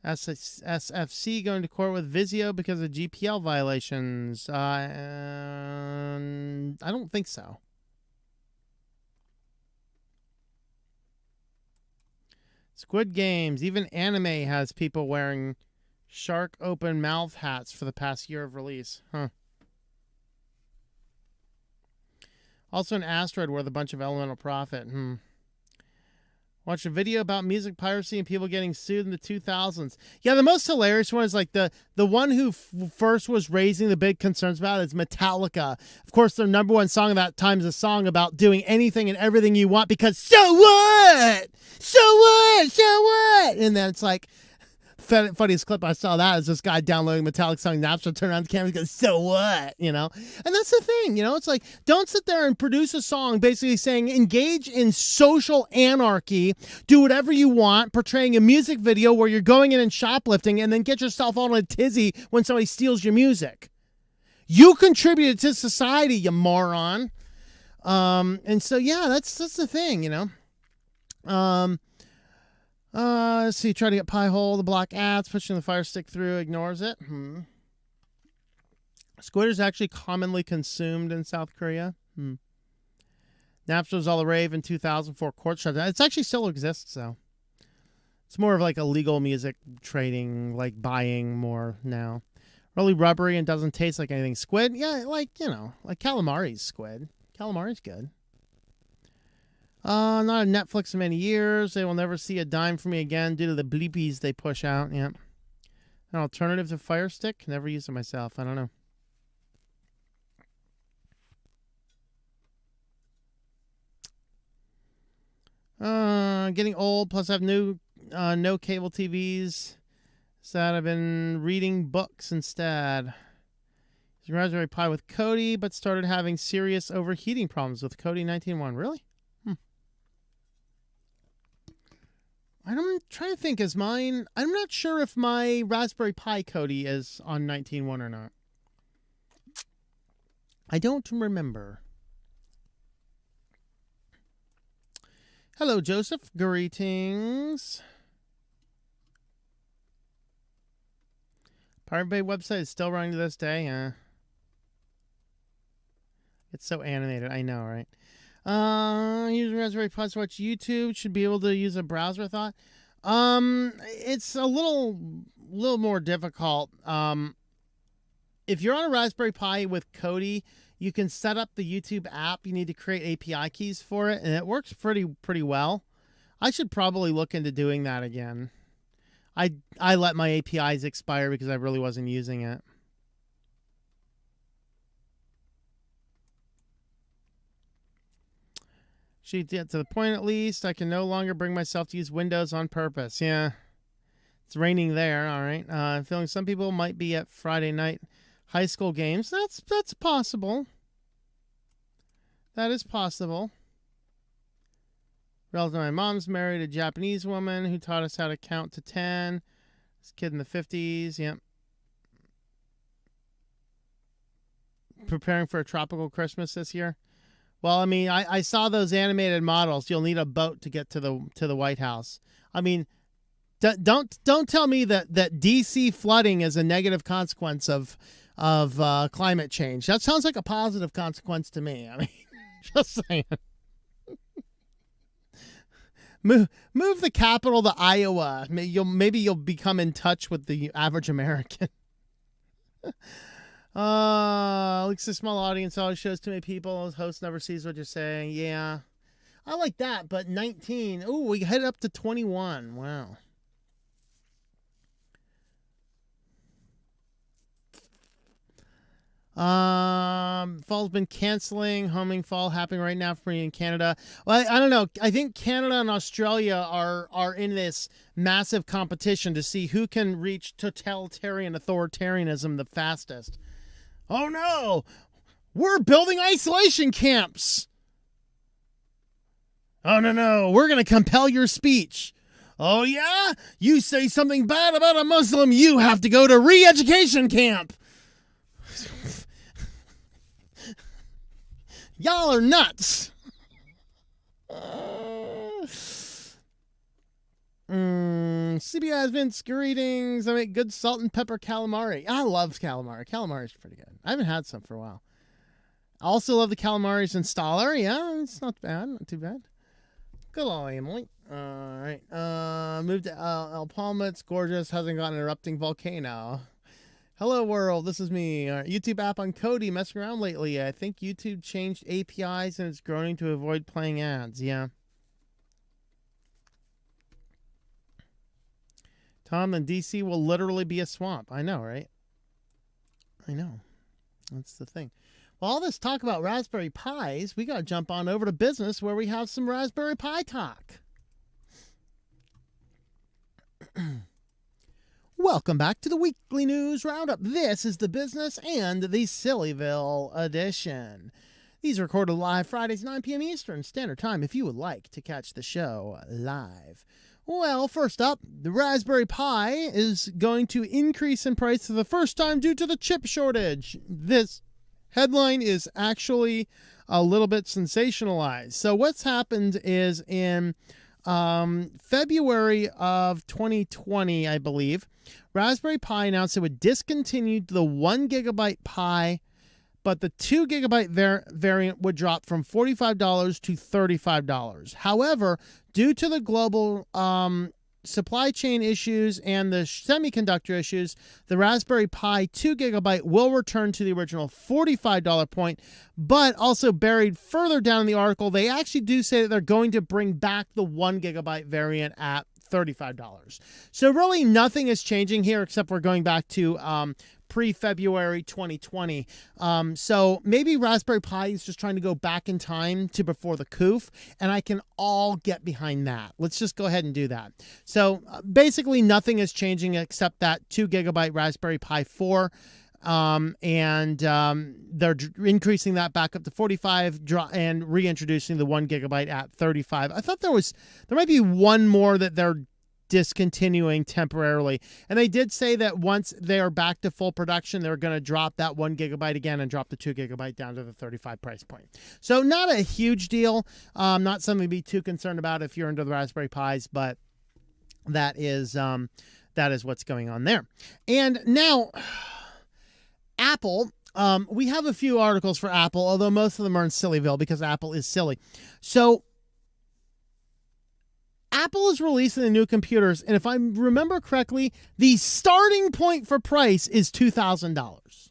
SFC going to court with Vizio because of GPL violations. I don't think so. Squid Games. Even anime has people wearing shark open mouth hats for the past year of release. Huh. Also an asteroid worth a bunch of elemental profit. Watch a video about music piracy and people getting sued in the 2000s. Yeah, the most hilarious one is like the one who first was raising the big concerns about it is Metallica. Of course, their number one song of that time is a song about doing anything and everything you want because so what? So what? So what? And then it's like, funniest clip I saw that is this guy downloading Metallica song Napster, turn on the camera and goes, so what? You know? And that's the thing, you know? It's like, don't sit there and produce a song basically saying engage in social anarchy, do whatever you want, portraying a music video where you're going in and shoplifting and then get yourself all in a tizzy when somebody steals your music. You contributed to society, you moron. And so, yeah, that's the thing, you know? Let's see, try to get pie hole to block ads, pushing the fire stick through, ignores it. Squid is actually commonly consumed in South Korea. Napster was all the rave in 2004, court shut down. It actually still exists, though. It's more of like a legal music trading, like buying more now. Really rubbery and doesn't taste like anything. Squid, yeah, like, you know, like calamari's squid. Calamari's good. Not on Netflix in many years. They will never see a dime from me again due to the bleepies they push out. Yep. An alternative to Fire Stick? Never used it myself. I don't know. Getting old, plus I have no cable TVs. So I've been reading books instead. Using Raspberry Pi with Kodi, but started having serious overheating problems with Kodi 19.1. Really? I'm trying to think, is mine... I'm not sure if my Raspberry Pi Kodi is on 19.1 or not. I don't remember. Hello, Joseph. Greetings. Pirate Bay website is still running to this day. It's so animated. I know, right? Using Raspberry Pi to watch YouTube, should be able to use a browser, I thought. It's a little more difficult. If you're on a Raspberry Pi with Kodi, you can set up the YouTube app. You need to create API keys for it, and it works pretty well. I should probably look into doing that again. I let my APIs expire because I really wasn't using it. She get to the point at least. I can no longer bring myself to use Windows on purpose. Yeah. It's raining there. All right. I'm feeling some people might be at Friday night high school games. That's possible. That is possible. Relative to my mom's married a Japanese woman who taught us how to count to 10. This kid in the 50s. Yep. Preparing for a tropical Christmas this year. Well, I mean, I saw those animated models. You'll need a boat to get to the White House. I mean, don't tell me that DC flooding is a negative consequence of climate change. That sounds like a positive consequence to me. I mean, just saying. Move the capital to Iowa. Maybe you'll become in touch with the average American. Looks a small audience always shows too many people. Host never sees what you're saying. Yeah. I like that, but 19. Ooh, we head up to 21. Wow. Fall's been canceling. Homing fall happening right now for me in Canada. Well, I don't know. I think Canada and Australia are in this massive competition to see who can reach totalitarian authoritarianism the fastest. Oh no! We're building isolation camps! Oh no, we're going to compel your speech. Oh yeah? You say something bad about a Muslim, you have to go to re-education camp. Y'all are nuts. CBS Vince, greetings. I make good salt and pepper calamari. I love calamari. Calamari is pretty good. I haven't had some for a while. I also love the calamari's installer. Yeah, it's not bad. Not too bad. Good old Emily. All right. Moved to El Palma. It's gorgeous. Hasn't got an erupting volcano. Hello, world. This is me. YouTube app on Kodi. Messing around lately. I think YouTube changed APIs and it's groaning to avoid playing ads. Yeah. Tom, and DC will literally be a swamp. I know, right? I know. That's the thing. Well, all this talk about Raspberry Pis, we got to jump on over to business where we have some Raspberry Pi talk. Welcome back to the Weekly News Roundup. This is the business and the Sillyville edition. These are recorded live Fridays, 9 p.m. Eastern Standard Time if you would like to catch the show live. Well, first up, the Raspberry Pi is going to increase in price for the first time due to the chip shortage. This headline is actually a little bit sensationalized. So what's happened is in February of 2020, I believe, Raspberry Pi announced it would discontinue the 1 gigabyte Pi, but the 2 gigabyte variant would drop from $45 to $35. However, due to the global supply chain issues and the semiconductor issues, the Raspberry Pi 2 gigabyte will return to the original $45 point, but also buried further down in the article, they actually do say that they're going to bring back the 1 gigabyte variant at $35. So really nothing is changing here except we're going back to pre-February 2020. So maybe Raspberry Pi is just trying to go back in time to before the COOF, and I can all get behind that. Let's just go ahead and do that. So basically nothing is changing except that 2 gigabyte Raspberry Pi 4. They're increasing that back up to 45 and reintroducing the 1 gigabyte at 35. I thought there might be one more that they're discontinuing temporarily. And they did say that once they are back to full production, they're going to drop that 1 gigabyte again and drop the 2 gigabyte down to the 35 price point. So not a huge deal. Not something to be too concerned about if you're into the Raspberry Pis, but that is what's going on there. And now Apple, we have a few articles for Apple, although most of them are in Sillyville because Apple is silly. So Apple is releasing the new computers, and if I remember correctly, the starting point for price is $2,000.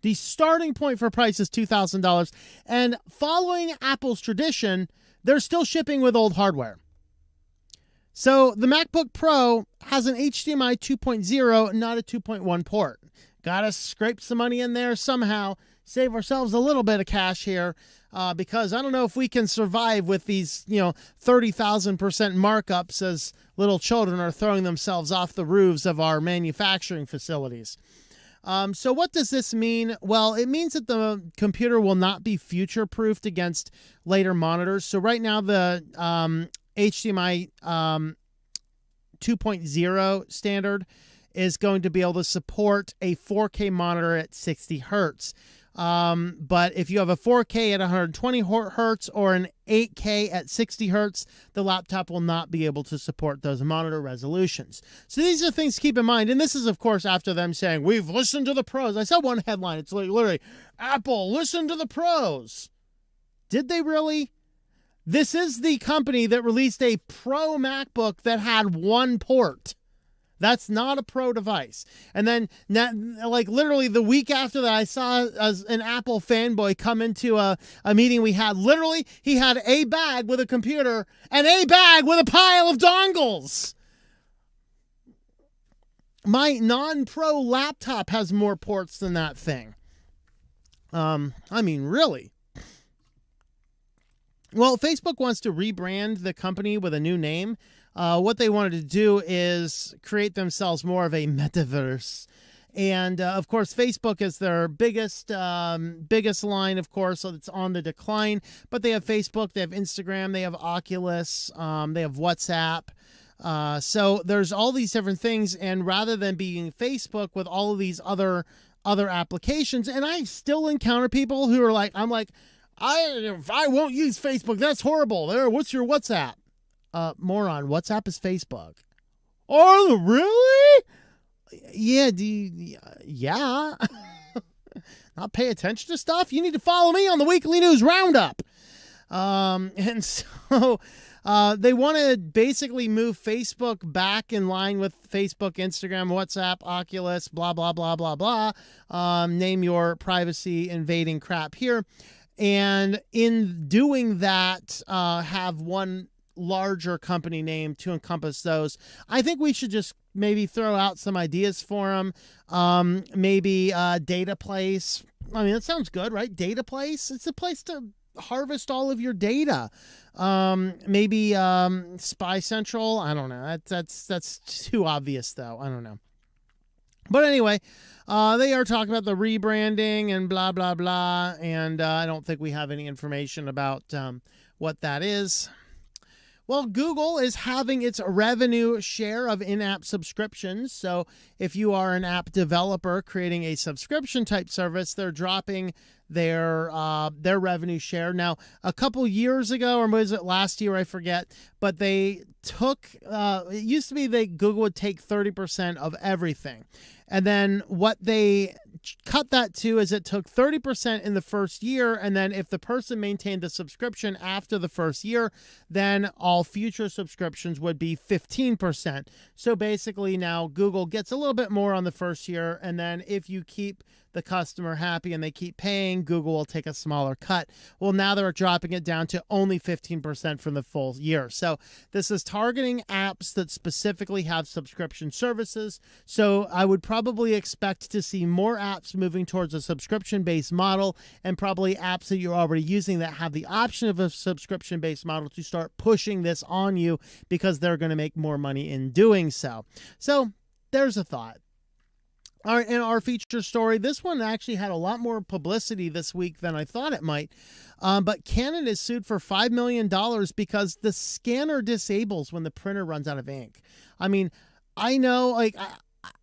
The starting point for price is $2,000, and following Apple's tradition, they're still shipping with old hardware. So the MacBook Pro has an HDMI 2.0, not a 2.1 port. Gotta scrape some money in there somehow, save ourselves a little bit of cash here, because I don't know if we can survive with these, 30,000% markups as little children are throwing themselves off the roofs of our manufacturing facilities. So what does this mean? Well, it means that the computer will not be future-proofed against later monitors. So right now the HDMI 2.0 standard is going to be able to support a 4K monitor at 60 hertz. But if you have a 4K at 120 hertz or an 8K at 60 hertz, the laptop will not be able to support those monitor resolutions. So these are things to keep in mind. And this is, of course, after them saying, we've listened to the pros. I saw one headline. It's literally, Apple, listen to the pros. Did they really? This is the company that released a Pro MacBook that had one port. That's not a pro device. And then, like literally the week after that, I saw an Apple fanboy come into a meeting we had. Literally, he had a bag with a computer and a bag with a pile of dongles. My non-pro laptop has more ports than that thing. I mean, really. Well, Facebook wants to rebrand the company with a new name. What they wanted to do is create themselves more of a metaverse. And, of course, Facebook is their biggest line, of course, so it's on the decline. But they have Facebook, they have Instagram, they have Oculus, they have WhatsApp. So there's all these different things. And rather than being Facebook with all of these other applications, and I still encounter people who are like, I won't use Facebook. That's horrible. There, what's your WhatsApp? Moron, WhatsApp is Facebook. Oh, really? Yeah, yeah. Not pay attention to stuff? You need to follow me on the Weekly News Roundup. And so they want to basically move Facebook back in line with Facebook, Instagram, WhatsApp, Oculus, blah, blah, blah, blah, blah. Name your privacy invading crap here. And in doing that, have one larger company name to encompass those. I think we should just maybe throw out some ideas for them. Maybe Data Place. I mean, that sounds good, right? Data Place. It's a place to harvest all of your data. Maybe Spy Central. I don't know. That's too obvious, though. I don't know. But anyway, they are talking about the rebranding and blah, blah, blah. And I don't think we have any information about what that is. Well, Google is having its revenue share of in-app subscriptions. So if you are an app developer creating a subscription type service, they're dropping their revenue share. Now, a couple years ago, or was it last year? I forget. But they took, it used to be that Google would take 30% of everything. And then what they cut that to is it took 30% in the first year. And then if the person maintained the subscription after the first year, then all future subscriptions would be 15%. So basically now Google gets a little bit more on the first year. And then if you keep the customer happy and they keep paying, Google will take a smaller cut. Well, now they're dropping it down to only 15% for the full year. So this is targeting apps that specifically have subscription services. So I would probably expect to see more apps moving towards a subscription-based model, and probably apps that you're already using that have the option of a subscription-based model to start pushing this on you because they're going to make more money in doing so. So there's a thought. All right, and our feature story, this one actually had a lot more publicity this week than I thought it might. But Canon is sued for $5 million because the scanner disables when the printer runs out of ink. I mean, I know, like,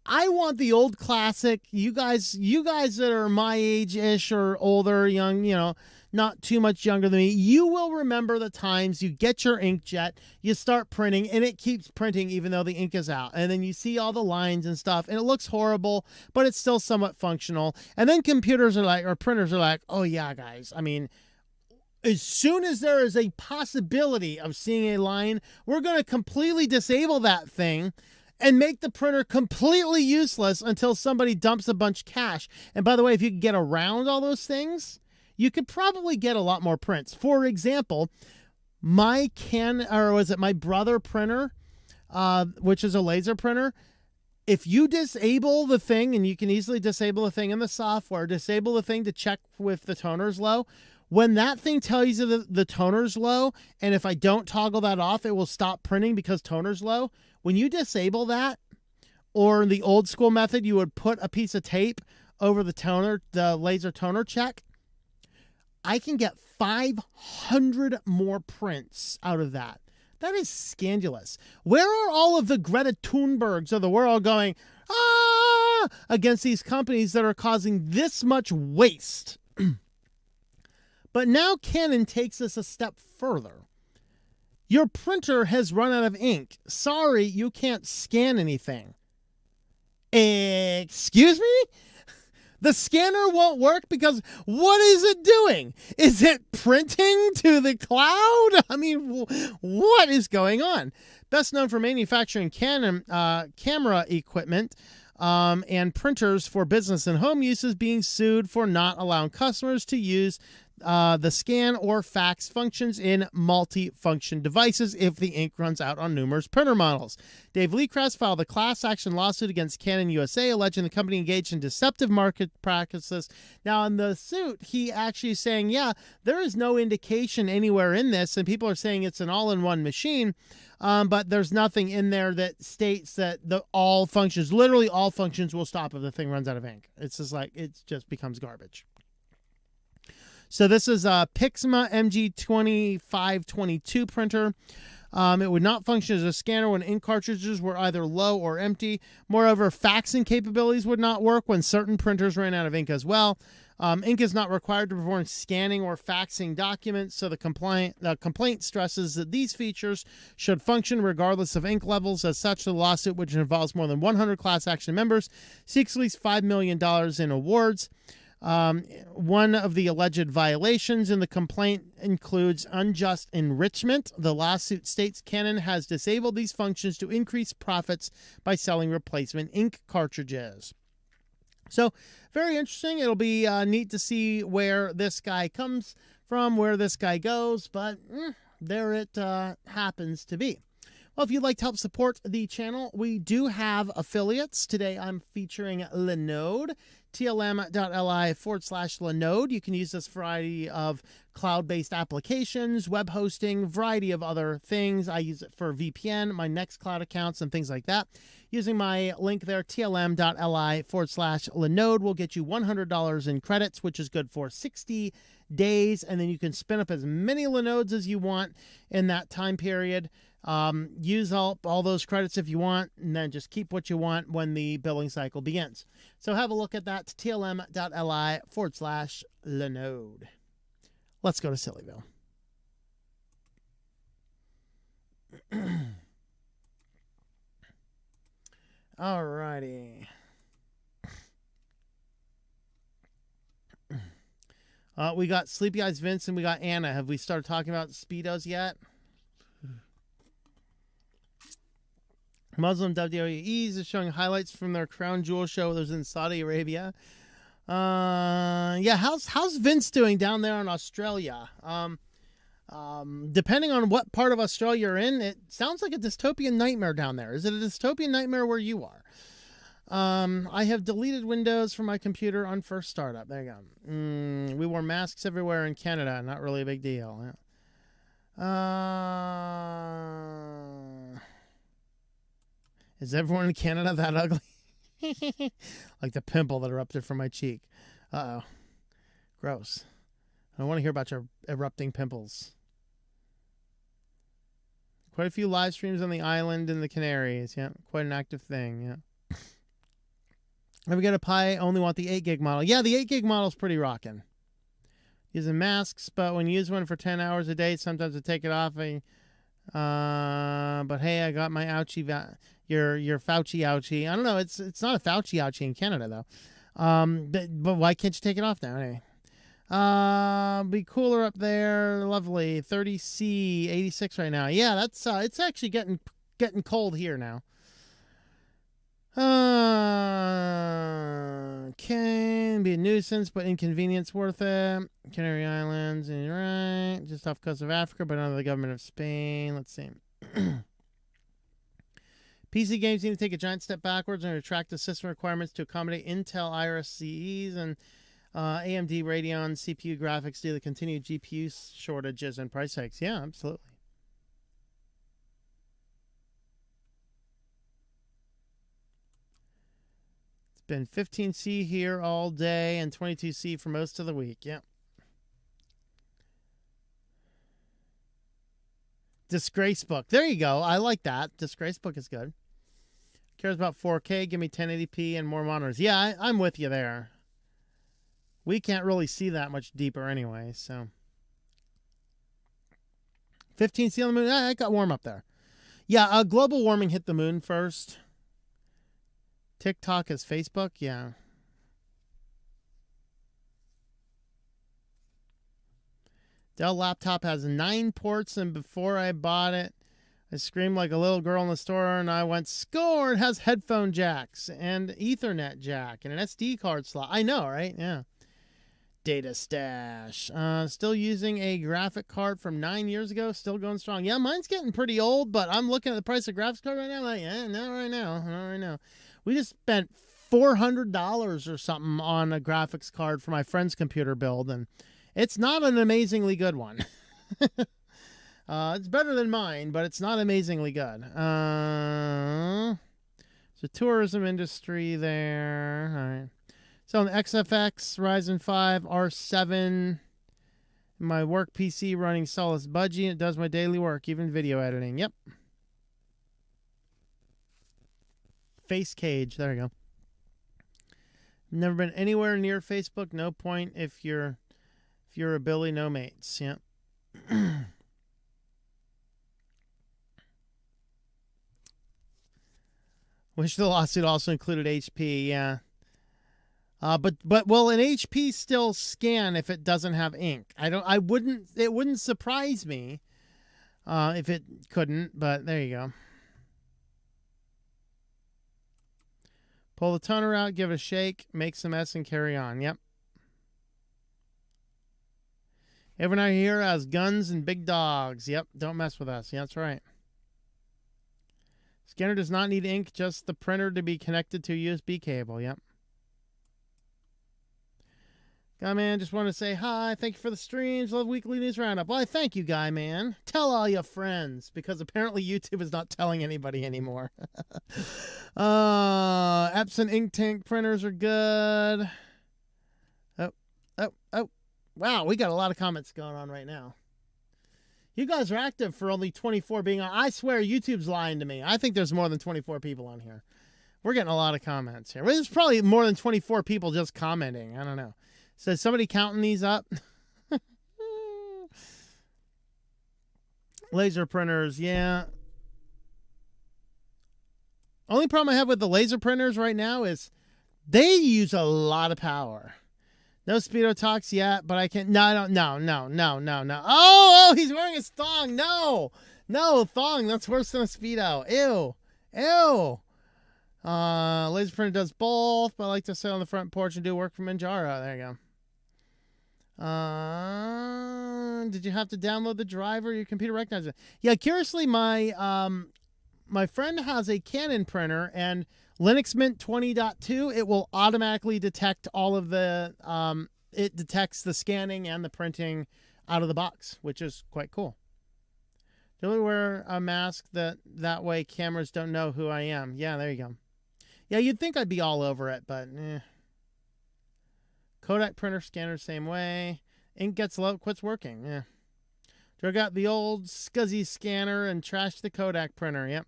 I want the old classic. You guys that are my age-ish or older, young, not too much younger than me, you will remember the times you get your inkjet, you start printing, and it keeps printing even though the ink is out. And then you see all the lines and stuff, and it looks horrible, but it's still somewhat functional. And then printers are like, oh yeah, guys, I mean, as soon as there is a possibility of seeing a line, we're going to completely disable that thing and make the printer completely useless until somebody dumps a bunch of cash. And by the way, if you can get around all those things, you could probably get a lot more prints. For example, my brother printer, which is a laser printer, if you disable the thing, and you can easily disable the thing in the software, disable the thing to check if the toner's low. When that thing tells you the toner's low, and if I don't toggle that off, it will stop printing because toner's low. When you disable that, or the old school method, you would put a piece of tape over the laser toner check, I can get 500 more prints out of that. That is scandalous. Where are all of the Greta Thunbergs of the world going, against these companies that are causing this much waste? But now Canon takes us a step further. Your printer has run out of ink. Sorry, you can't scan anything. Excuse me? The scanner won't work because what is it doing? Is it printing to the cloud? I mean, what is going on? Best known for manufacturing Canon camera equipment and printers for business and home uses, being sued for not allowing customers to use the scan or fax functions in multi-function devices if the ink runs out on numerous printer models. Dave Leecrest filed a class action lawsuit against Canon USA, alleging the company engaged in deceptive market practices. Now, in the suit, he actually is saying, yeah, there is no indication anywhere in this, and people are saying it's an all-in-one machine, but there's nothing in there that states that literally all functions will stop if the thing runs out of ink. It's just like, it just becomes garbage. So this is a Pixma MG2522 printer. It would not function as a scanner when ink cartridges were either low or empty. Moreover, faxing capabilities would not work when certain printers ran out of ink as well. Ink is not required to perform scanning or faxing documents, so the complaint stresses that these features should function regardless of ink levels. As such, the lawsuit, which involves more than 100 class action members, seeks at least $5 million in awards. One of the alleged violations in the complaint includes unjust enrichment. The lawsuit states Canon has disabled these functions to increase profits by selling replacement ink cartridges. So, very interesting. It'll be neat to see where this guy comes from, where this guy goes, but there it happens to be. Well, if you'd like to help support the channel, we do have affiliates. Today I'm featuring Linode, tlm.li/Linode. You can use this variety of cloud-based applications, web hosting, variety of other things. I use it for VPN, my Nextcloud accounts, and things like that. Using my link there, tlm.li/Linode, will get you $100 in credits, which is good for 60 days, and then you can spin up as many Linodes as you want in that time period. Use all those credits if you want, and then just keep what you want when the billing cycle begins. So have a look at that, tlm.li/Linode. Let's go to Sillyville. Alrighty. We got Sleepy Eyes Vince and we got Anna. Have we started talking about Speedos yet? Muslim WWEs is showing highlights from their crown jewel show that was in Saudi Arabia. Yeah, how's Vince doing down there in Australia? Depending on what part of Australia you're in, it sounds like a dystopian nightmare down there. Is it a dystopian nightmare where you are? I have deleted Windows from my computer on first startup. There you go. We wore masks everywhere in Canada. Not really a big deal. Is everyone in Canada that ugly? Like the pimple that erupted from my cheek. Uh-oh. Gross. I don't want to hear about your erupting pimples. Quite a few live streams on the island and the Canaries. Yeah, quite an active thing. Yeah. Ever get a Pi? Only want the 8 gig model. Yeah, the 8 gig model is pretty rocking. Using masks, but when you use one for 10 hours a day, sometimes I take it off. But hey, I got my ouchie. Your Fauci ouchie. I don't know. It's not a Fauci ouchie in Canada though. But why can't you take it off now? Anyway. Be cooler up there. Lovely. 30C, 86 right now. Yeah, that's it's actually getting cold here now. Can be a nuisance, but inconvenience worth it. Canary Islands, and you're right, just off the coast of Africa, but under the government of Spain. Let's see. PC games need to take a giant step backwards and retract the system requirements to accommodate Intel Iris CEs and AMD Radeon CPU graphics due to the continued GPU shortages and price hikes. Yeah, absolutely. It's been 15C here all day and 22C for most of the week. Yeah. Disgrace Book. There you go. I like that. Disgrace Book is good. Cares about 4K. Give me 1080p and more monitors. Yeah, I'm with you there. We can't really see that much deeper anyway, so. 15C on the moon. It got warm up there. Yeah, global warming hit the moon first. TikTok is Facebook. Yeah. Dell laptop has 9 ports, and before I bought it, I screamed like a little girl in the store, and I went, score! It has headphone jacks and Ethernet jack and an SD card slot. I know, right? Yeah. Data stash. Still using a graphic card from 9 years ago. Still going strong. Yeah, mine's getting pretty old, but I'm looking at the price of graphics card right now. Like, not right now. Not right now. We just spent $400 or something on a graphics card for my friend's computer build, and it's not an amazingly good one. It's better than mine, but it's not amazingly good. So tourism industry there. All right. So on the XFX, Ryzen 5, R7, my work PC running Solus Budgie. It does my daily work, even video editing. Yep. Face cage. There you go. Never been anywhere near Facebook. No point if you're a Billy, no mates. Yep. Wish the lawsuit also included HP. Yeah. But will an HP still scan if it doesn't have ink? It wouldn't surprise me if it couldn't, but there you go. Pull the toner out, give it a shake, make some mess, and carry on. Yep. Everyone out here has guns and big dogs. Yep, don't mess with us. Yeah, that's right. Scanner does not need ink, just the printer to be connected to a USB cable. Yep. Guy Man, just want to say hi. Thank you for the streams. Love Weekly News Roundup. Well, I thank you, Guy Man. Tell all your friends, because apparently YouTube is not telling anybody anymore. Epson ink tank printers are good. Oh. Wow, we got a lot of comments going on right now. You guys are active for only 24 being on. I swear YouTube's lying to me. I think there's more than 24 people on here. We're getting a lot of comments here. There's probably more than 24 people just commenting. I don't know. So is somebody counting these up? Laser printers, yeah. Only problem I have with the laser printers right now is they use a lot of power. No Speedo talks yet, but I can't. No. Oh, he's wearing his thong. No, thong. That's worse than a Speedo. Ew. Laser printer does both, but I like to sit on the front porch and do work from Manjaro. There you go. Did you have to download the driver? Your computer recognizes it. Yeah, curiously, my friend has a Canon printer, and Linux Mint 20.2, it will automatically detect all of the, it detects the scanning and the printing out of the box, which is quite cool. Do we wear a mask that way cameras don't know who I am? Yeah, there you go. Yeah, you'd think I'd be all over it, but Kodak printer scanner same way. Ink gets low, quits working. Yeah. Drug out the old SCSI scanner and trashed the Kodak printer. Yep.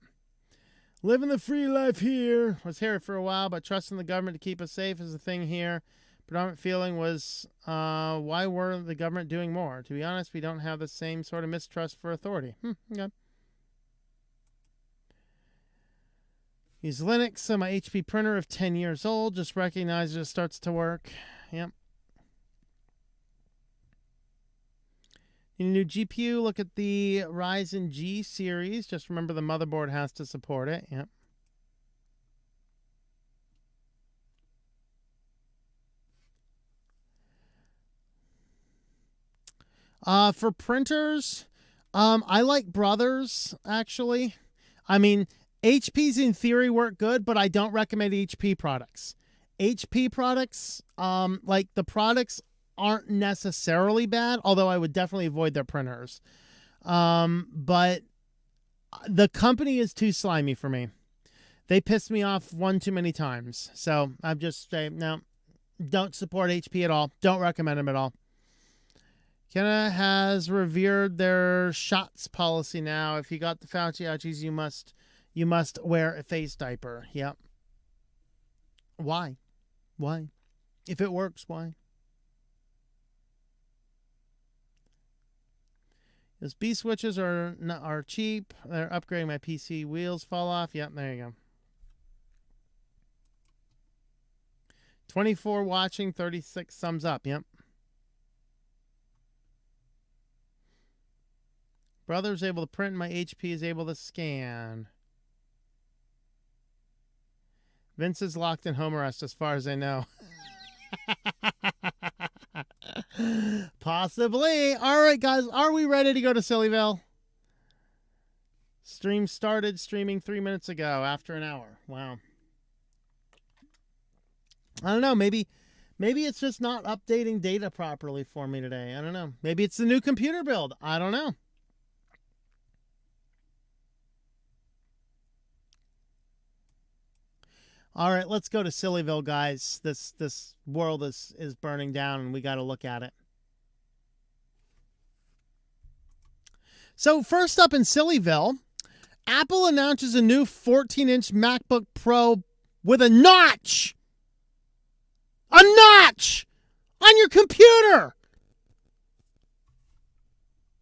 Living the free life here. Was here for a while, but trusting the government to keep us safe is the thing here. Predominant feeling was, why were the government doing more? To be honest, we don't have the same sort of mistrust for authority. Okay. Use Linux, so my HP printer of 10 years old just recognizes it starts to work. Yep. Need a new GPU, look at the Ryzen G series. Just remember the motherboard has to support it. Yep. For printers, I like Brothers, actually. I mean, HP's in theory work good, but I don't recommend HP products. HP products, like the products aren't necessarily bad, although I would definitely avoid their printers. But the company is too slimy for me. They pissed me off one too many times. So I'm just saying, no, don't support HP at all. Don't recommend them at all. Canada has revered their shots policy now. If you got the Fauci ouchies, you must wear a face diaper. Yep. Why? If it works, why? USB switches are cheap. They're upgrading my PC. Wheels fall off. Yep, there you go. 24 watching, 36 thumbs up. Yep. Brother's able to print, my HP is able to scan. Vince is locked in home arrest as far as I know. Possibly. All right, guys. Are we ready to go to Sillyville? Stream started streaming 3 minutes ago after an hour. Wow. I don't know. Maybe it's just not updating data properly for me today. I don't know. Maybe it's the new computer build. I don't know. All right, let's go to Sillyville, guys. This world is burning down, and we got to look at it. So first up in Sillyville, Apple announces a new 14-inch MacBook Pro with a notch. A notch on your computer.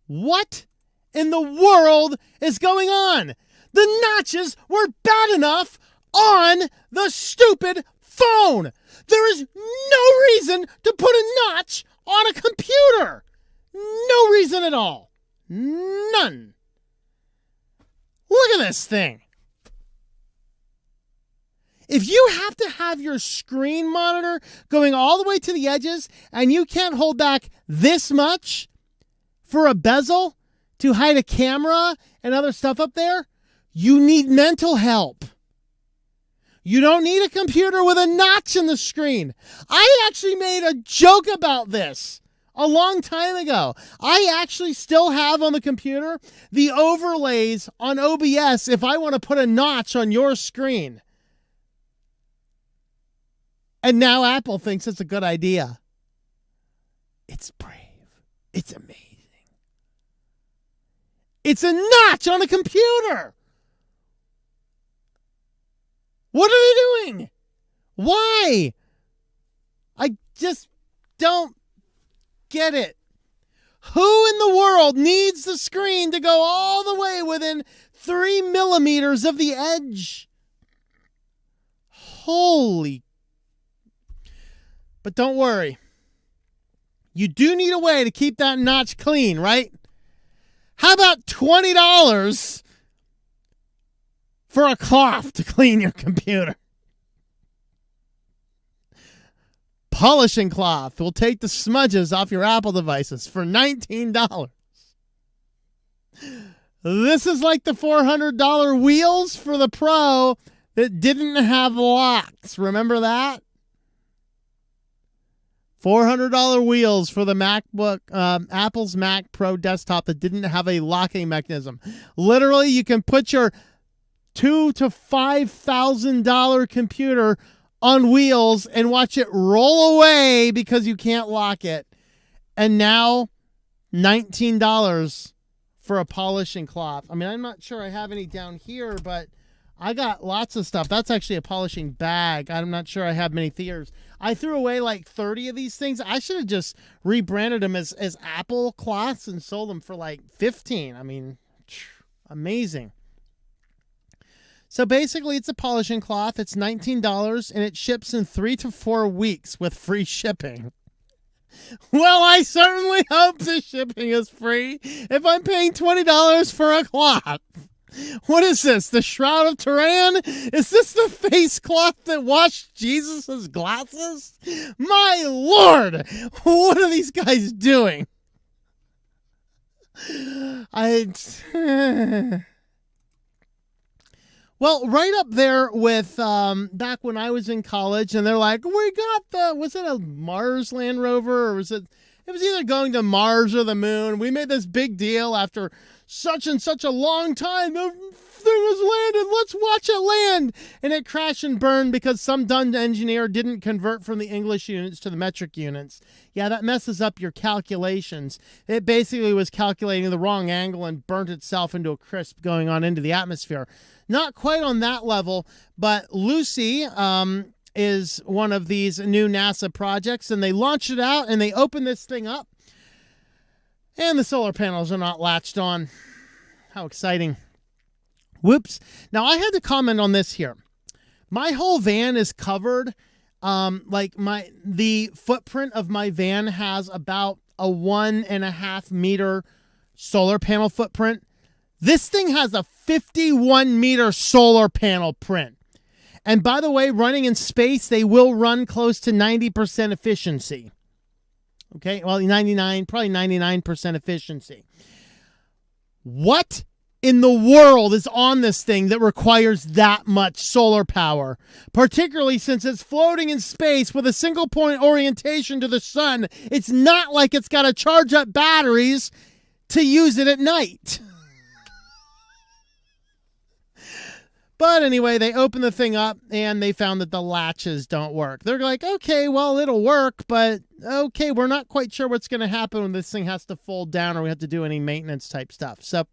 What in the world is going on? The notches were bad enough on the stupid phone. There is no reason to put a notch on a computer. No reason at all. None. Look at this thing. If you have to have your screen monitor going all the way to the edges and you can't hold back this much for a bezel to hide a camera and other stuff up there, you need mental help. You don't need a computer with a notch in the screen. I actually made a joke about this a long time ago. I actually still have on the computer the overlays on OBS if I want to put a notch on your screen. And now Apple thinks it's a good idea. It's brave. It's amazing. It's a notch on a computer. What are they doing? Why? I just don't get it. Who in the world needs the screen to go all the way within 3 millimeters of the edge? Holy. But don't worry. You do need a way to keep that notch clean, right? How about $20 for a cloth to clean your computer? Polishing cloth will take the smudges off your Apple devices for $19. This is like the $400 wheels for the Pro that didn't have locks. Remember that? $400 wheels for the MacBook, Apple's Mac Pro desktop that didn't have a locking mechanism. Literally, you can put your $2,000 to $5,000 computer on wheels and watch it roll away because you can't lock it. And now, $19 for a polishing cloth. I mean, I'm not sure I have any down here, but I got lots of stuff. That's actually a polishing bag. I'm not sure I have many theaters. I threw away like 30 of these things. I should have just rebranded them as Apple cloths and sold them for like 15. I mean, amazing. So basically, it's a polishing cloth. It's $19, and it ships in 3 to 4 weeks with free shipping. Well, I certainly hope the shipping is free if I'm paying $20 for a cloth. What is this? The Shroud of Turin? Is this the face cloth that washed Jesus' glasses? My Lord! What are these guys doing? Well, right up there with back when I was in college, and they're like, we got was it a Mars Land Rover, or was it was either going to Mars or the moon. We made this big deal after such and such a long time. The thing was landed. Let's watch it land. And it crashed and burned because some dumb engineer didn't convert from the English units to the metric units. Yeah, that messes up your calculations. It basically was calculating the wrong angle and burnt itself into a crisp going on into the atmosphere. Not quite on that level, but Lucy is one of these new NASA projects, and they launched it out and they opened this thing up, and the solar panels are not latched on. How exciting. Whoops. Now, I had to comment on this here. My whole van is covered. The footprint of my van has about a 1.5 meter solar panel footprint. This thing has a 51-meter solar panel print. And by the way, running in space, they will run close to 90% efficiency. Okay, well, probably 99% efficiency. What in the world is on this thing that requires that much solar power? Particularly since it's floating in space with a single point orientation to the sun. It's not like it's got to charge up batteries to use it at night. But anyway, they opened the thing up and they found that the latches don't work. They're like, okay, well, it'll work, but okay, we're not quite sure what's going to happen when this thing has to fold down or we have to do any maintenance type stuff. So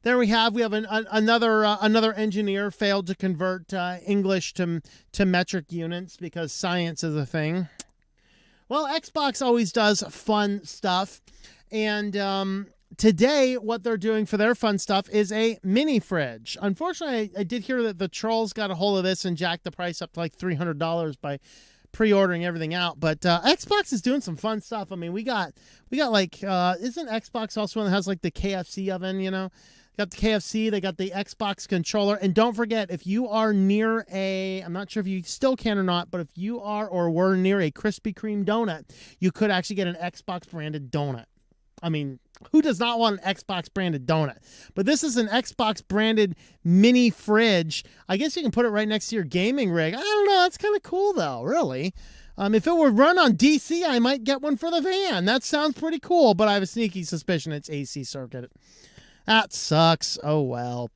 there we have another engineer failed to convert English to metric units because science is a thing. Well, Xbox always does fun stuff. And today, what they're doing for their fun stuff is a mini fridge. Unfortunately, I did hear that the trolls got a hold of this and jacked the price up to like $300 by pre-ordering everything out. But Xbox is doing some fun stuff. I mean, we got like, isn't Xbox also one that has like the KFC oven, you know? Got the KFC, they got the Xbox controller. And don't forget, if you are near I'm not sure if you still can or not, but if you are or were near a Krispy Kreme donut, you could actually get an Xbox branded donut. I mean, who does not want an Xbox branded donut? But this is an Xbox branded mini fridge. I guess you can put it right next to your gaming rig. I don't know. That's kind of cool, though, really. If it were run on DC, I might get one for the van. That sounds pretty cool, but I have a sneaky suspicion it's AC circuit. That sucks. Oh, well.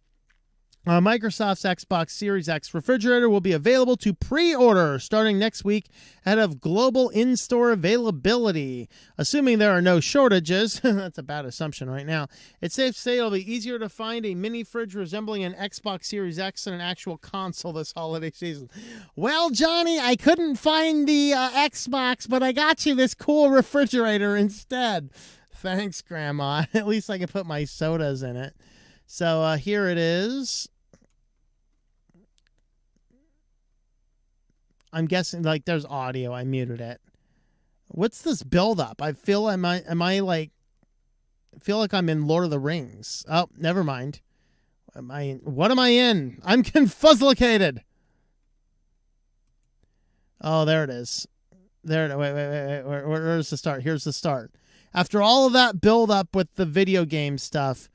Microsoft's Xbox Series X refrigerator will be available to pre-order starting next week ahead of global in-store availability. Assuming there are no shortages, that's a bad assumption right now, it's safe to say it'll be easier to find a mini fridge resembling an Xbox Series X than an actual console this holiday season. Well, Johnny, I couldn't find the Xbox, but I got you this cool refrigerator instead. Thanks, Grandma. At least I can put my sodas in it. So here it is. I'm guessing like there's audio. I muted it. What's this build up? I feel I feel like I'm in Lord of the Rings. Oh, never mind. What am I in? I'm confuzzlicated. Oh, there it is. Wait. Where's the start? Here's the start. After all of that build up with the video game stuff,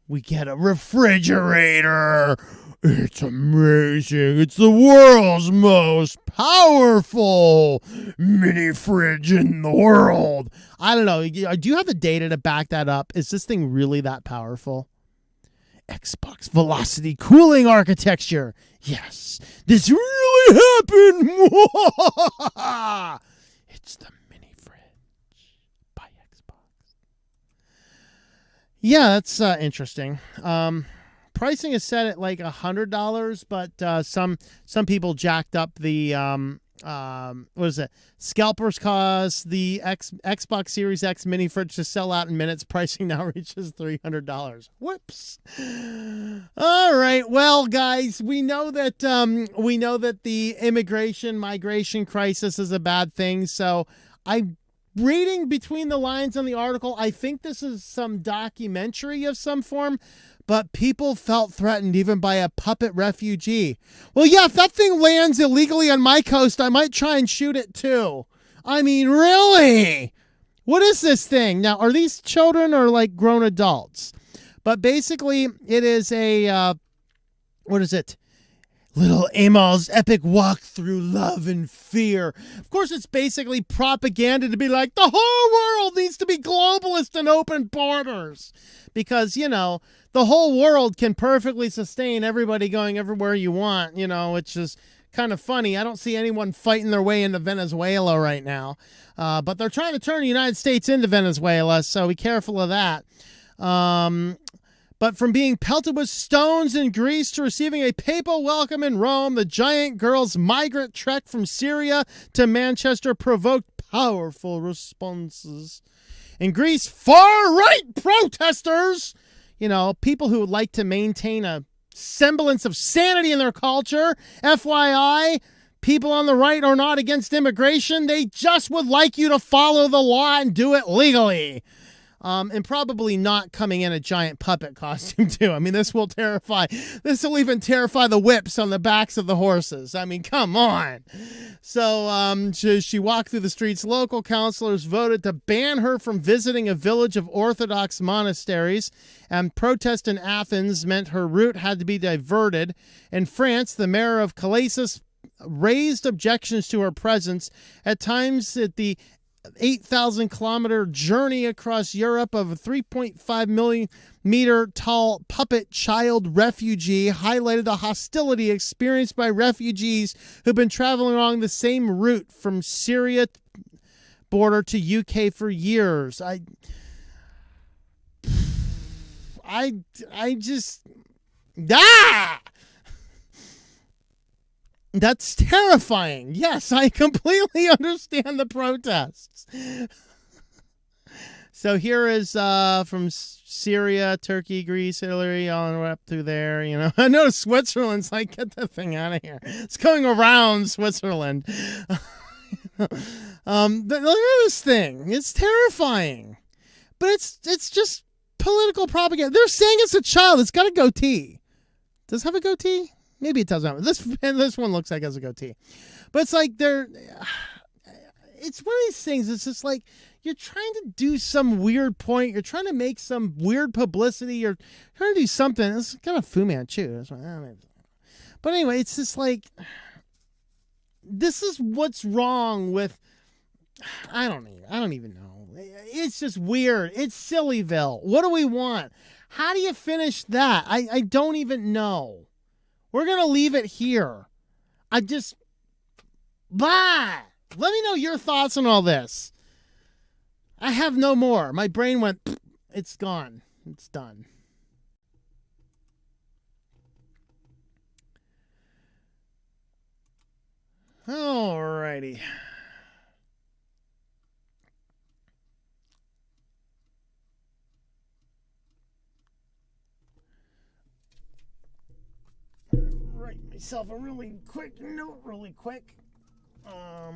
we get a refrigerator. It's amazing. It's the world's most powerful mini fridge in the world. I don't know. Do you have the data to back that up? Is this thing really that powerful? Xbox Velocity cooling architecture. Yes, this really happened. It's the mini fridge by Xbox. Yeah, that's interesting. Pricing is set at like $100, but some people jacked up the what is it? Scalpers cause the Xbox Series X mini fridge to sell out in minutes. Pricing now reaches $300. Whoops. All right, well, guys, we know that the migration crisis is a bad thing. So I'm reading between the lines on the article. I think this is some documentary of some form. But people felt threatened even by a puppet refugee. Well, yeah, if that thing lands illegally on my coast, I might try and shoot it too. I mean, really? What is this thing? Now, are these children or like grown adults? But basically, it is a, what is it? Little Amal's epic walk through love and fear. Of course, it's basically propaganda to be like, the whole world needs to be globalist and open borders. Because, you know, the whole world can perfectly sustain everybody going everywhere you want, you know, which is kind of funny. I don't see anyone fighting their way into Venezuela right now. But they're trying to turn the United States into Venezuela, so be careful of that. But from being pelted with stones in Greece to receiving a papal welcome in Rome, the giant girl's migrant trek from Syria to Manchester provoked powerful responses. In Greece, far-right protesters, you know, people who would like to maintain a semblance of sanity in their culture, FYI, people on the right are not against immigration. They just would like you to follow the law and do it legally. And probably not coming in a giant puppet costume too. I mean, this will even terrify the whips on the backs of the horses. I mean, come on. So she walked through the streets. Local councilors voted to ban her from visiting a village of Orthodox monasteries, and protest in Athens meant her route had to be diverted. In France, the mayor of Calais raised objections to her presence. At times, at the 8,000-kilometer journey across Europe of a 3.5 millimeter tall puppet child refugee highlighted the hostility experienced by refugees who've been traveling along the same route from Syria border to UK for years. I just That's terrifying. Yes, I completely understand the protests. So here is from Syria, Turkey, Greece, Italy, all the way up through there. You know, I know Switzerland's like, get that thing out of here. It's going around Switzerland. But look at this thing. It's terrifying. But it's just political propaganda. They're saying it's a child. It's got a goatee. Does it have a goatee? Maybe it doesn't. This one looks like it has a goatee. But it's like it's one of these things. It's just like you're trying to do some weird point. You're trying to make some weird publicity. You're trying to do something. It's kind of Fu Manchu. But anyway, it's just like, this is what's wrong with, I don't even know. It's just weird. It's Sillyville. What do we want? How do you finish that? I don't even know. We're going to leave it here. Let me know your thoughts on all this. I have no more. My brain went, it's gone. It's done. Alrighty. Write myself a really quick note, really quick. All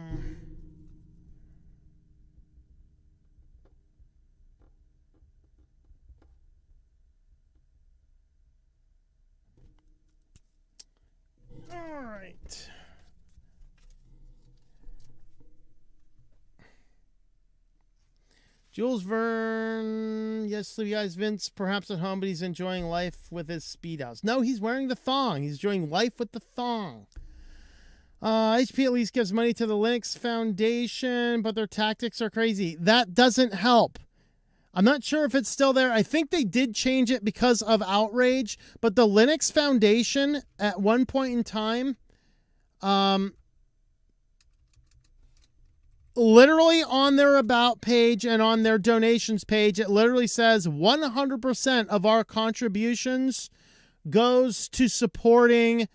right. Jules Verne, yes, sleepy eyes Vince, perhaps at home, but he's enjoying life with his speed house. No, he's wearing the thong. He's enjoying life with the thong. HP at least gives money to the Linux Foundation, but their tactics are crazy. That doesn't help. I'm not sure if it's still there. I think they did change it because of outrage, but the Linux Foundation at one point in time, literally on their about page and on their donations page, it literally says 100% of our contributions goes to supporting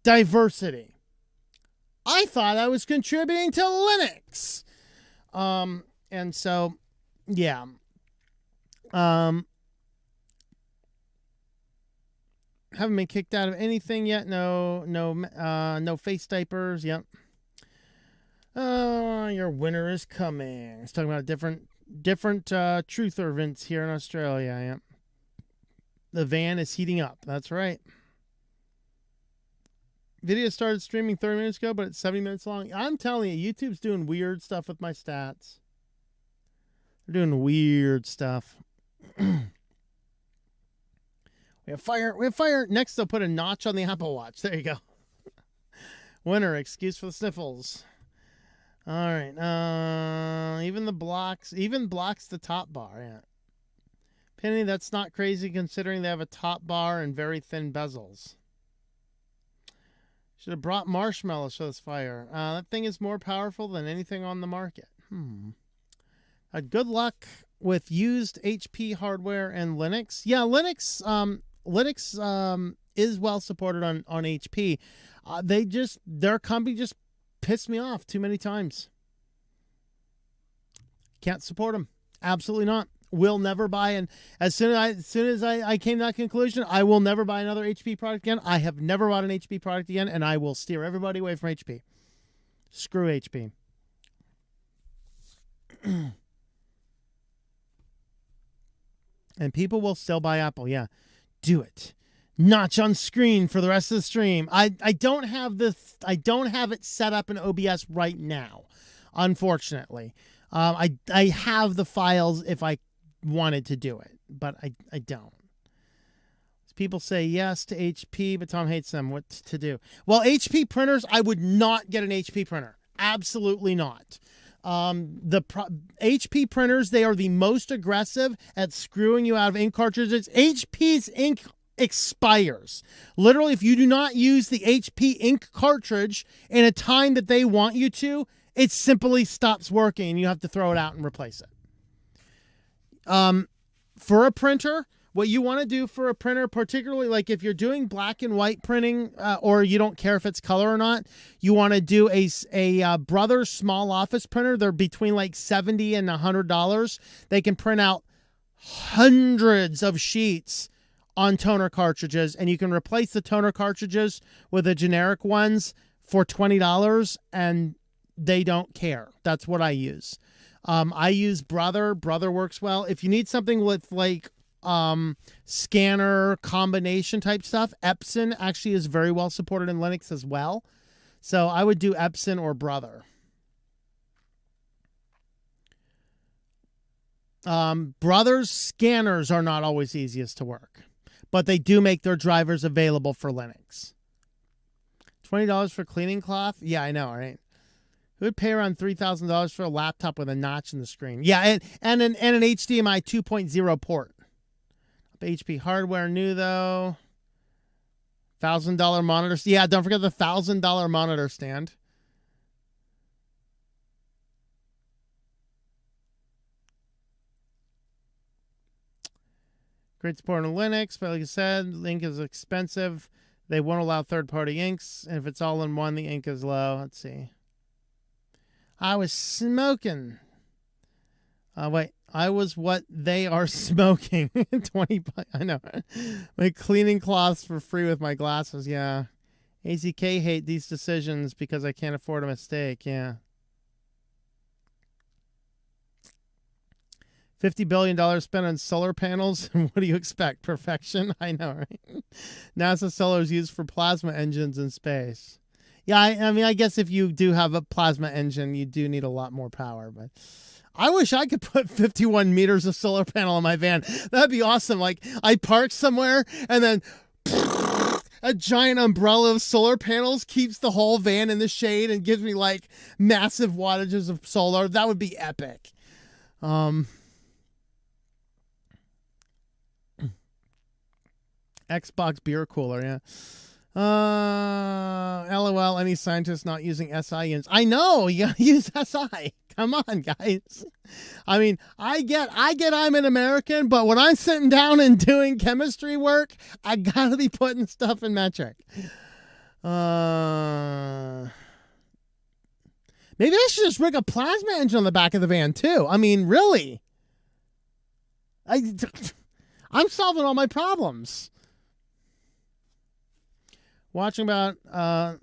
diversity. I thought I was contributing to Linux. And so, yeah. Haven't been kicked out of anything yet. No face diapers. Yep. Your winter is coming. It's talking about a different truther events here in Australia. Yep. The van is heating up. That's right. Video started streaming 30 minutes ago, but it's 70 minutes long. I'm telling you, YouTube's doing weird stuff with my stats. They're doing weird stuff. We have fire. Next, they'll put a notch on the Apple Watch. There you go. Winter, excuse for the sniffles. All right. Even blocks the top bar. Yeah. Penny, that's not crazy considering they have a top bar and very thin bezels. Should have brought marshmallows for this fire. That thing is more powerful than anything on the market. Good luck with used HP hardware and Linux. Yeah, Linux is well supported on HP. Their company just pissed me off too many times. Can't support them. Absolutely not. Will never buy. And as soon as I came to that conclusion, I will never buy another HP product again. I have never bought an HP product again, and I will steer everybody away from HP. Screw HP. And people will still buy Apple. Yeah, do it. Notch on screen for the rest of the stream. I don't have this. I don't have it set up in OBS right now, unfortunately. I have the files if I wanted to do it, but I don't. People say yes to HP, but Tom hates them. What to do? Well, HP printers, I would not get an HP printer. Absolutely not. HP printers, they are the most aggressive at screwing you out of ink cartridges. HP's ink expires. Literally, if you do not use the HP ink cartridge in a time that they want you to, it simply stops working and you have to throw it out and replace it. For a printer, what you want to do for a printer, particularly like if you're doing black and white printing, or you don't care if it's color or not, you want to do a Brother small office printer. They're between like $70 and $100. They can print out hundreds of sheets on toner cartridges, and you can replace the toner cartridges with the generic ones for $20, and they don't care. That's what I use. I use Brother. Brother works well. If you need something with like scanner combination type stuff, Epson actually is very well supported in Linux as well. So I would do Epson or Brother. Brother's scanners are not always easiest to work, but they do make their drivers available for Linux. $20 for cleaning cloth? Yeah, I know, right? Who would pay around $3,000 for a laptop with a notch in the screen? Yeah, and an HDMI 2.0 port. HP hardware new though. $1,000 monitor. Yeah, don't forget the $1,000 monitor stand. Great support on Linux, but like I said, ink is expensive. They won't allow third-party inks, and if it's all in one, the ink is low. Let's see. I was smoking. Wait. I was what they are smoking. 20 bucks. I know. My cleaning cloths for free with my glasses. Yeah. AZK hate these decisions because I can't afford a mistake. Yeah. $50 billion spent on solar panels. What do you expect? Perfection? I know, right? NASA solar is used for plasma engines in space. Yeah, I mean, I guess if you do have a plasma engine, you do need a lot more power, but I wish I could put 51 meters of solar panel on my van. That'd be awesome. Like, I park somewhere and then a giant umbrella of solar panels keeps the whole van in the shade and gives me like massive wattages of solar. That would be epic. Xbox beer cooler, yeah. LOL, any scientist not using SI units? I know, you gotta use SI. Come on, guys. I mean, I get I'm an American, but when I'm sitting down and doing chemistry work, I gotta be putting stuff in metric. Maybe I should just rig a plasma engine on the back of the van, too. I mean, really. I'm solving all my problems. Watching about a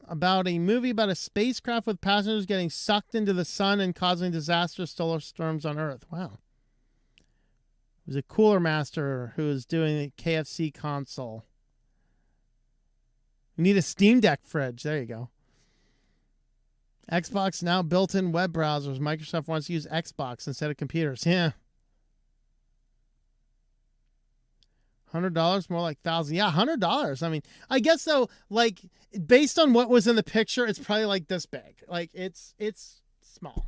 movie about a spacecraft with passengers getting sucked into the sun and causing disastrous solar storms on Earth. Wow. It was a Cooler Master who was doing the KFC console. You need a Steam Deck fridge. There you go. Xbox now built-in web browsers. Microsoft wants to use Xbox instead of computers. Yeah. $100, more like $1,000. Yeah, $100. I mean, I guess though, like based on what was in the picture, it's probably like this big. Like it's small.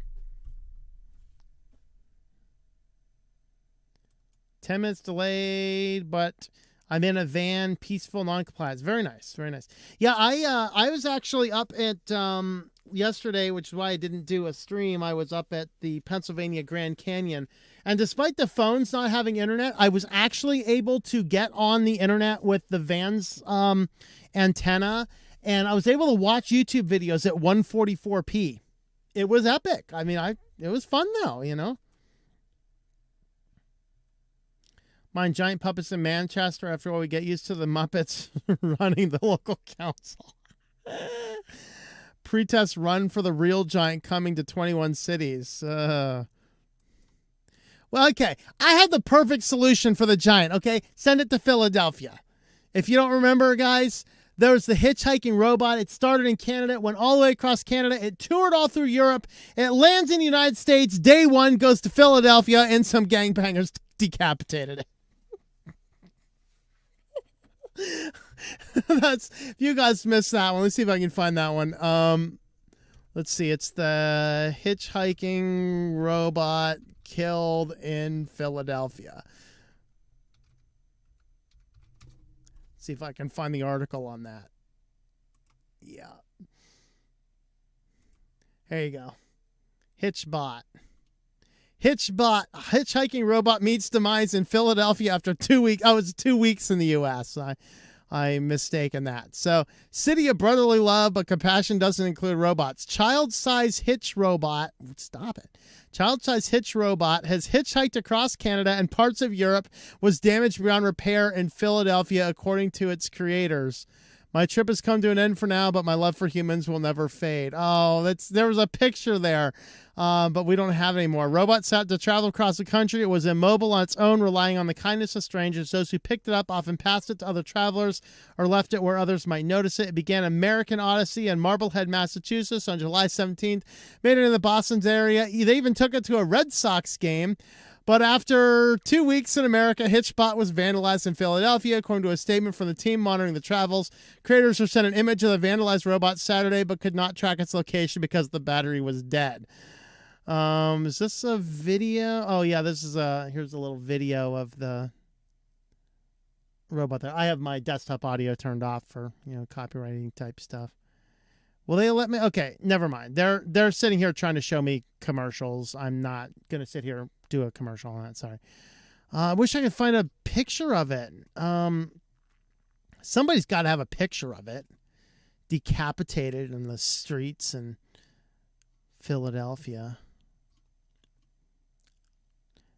10 minutes delayed, but I'm in a van, peaceful, non-compliance. Very nice, very nice. Yeah, I was actually up at yesterday, which is why I didn't do a stream. I was up at the Pennsylvania Grand Canyon. And despite the phones not having internet, I was actually able to get on the internet with the van's antenna, and I was able to watch YouTube videos at 144p. It was epic. I mean, it was fun though, you know. Mine giant puppets in Manchester. After all, we get used to the Muppets running the local council. Pretest run for the real giant coming to 21 cities. Well, okay. I have the perfect solution for the giant, okay? Send it to Philadelphia. If you don't remember, guys, there was the hitchhiking robot. It started in Canada, it went all the way across Canada. It toured all through Europe. It lands in the United States. Day one goes to Philadelphia, and some gangbangers decapitated it. That's, if you guys missed that one, let's see if I can find that one. Let's see. It's the hitchhiking robot killed in Philadelphia. See if I can find the article on that. Yeah. There you go. Hitchhiking robot meets demise in Philadelphia after 2 weeks. Oh, it's 2 weeks in the U.S. I mistaken that. So, city of brotherly love, but compassion doesn't include robots. Child-size hitch robot. Stop it. Child-size hitch robot has hitchhiked across Canada and parts of Europe, was damaged beyond repair in Philadelphia, according to its creators. My trip has come to an end for now, but my love for humans will never fade. Oh, there was a picture there, but we don't have it anymore. Robot set to travel across the country. It was immobile on its own, relying on the kindness of strangers. Those who picked it up often passed it to other travelers or left it where others might notice it. It began American Odyssey in Marblehead, Massachusetts on July 17th. Made it in the Boston area. They even took it to a Red Sox game. But after 2 weeks in America, HitchBot was vandalized in Philadelphia, according to a statement from the team monitoring the travels. Creators were sent an image of the vandalized robot Saturday, but could not track its location because the battery was dead. Is this a video? Oh yeah, this is here's a little video of the robot there. I have my desktop audio turned off for, copywriting type stuff. Will they let me? Okay, never mind. They're sitting here trying to show me commercials. I'm not gonna sit here do a commercial on that. Sorry. I wish I could find a picture of it. Somebody's got to have a picture of it. Decapitated in the streets in Philadelphia.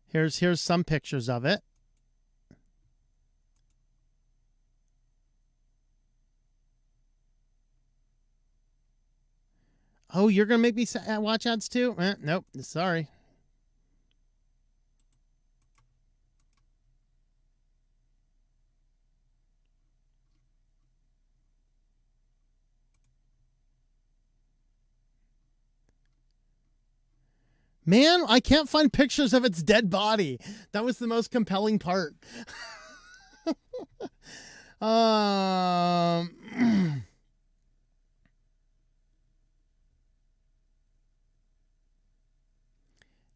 Here's some pictures of it. Oh, you're gonna make me watch ads too? Nope. Sorry. Man, I can't find pictures of its dead body. That was the most compelling part.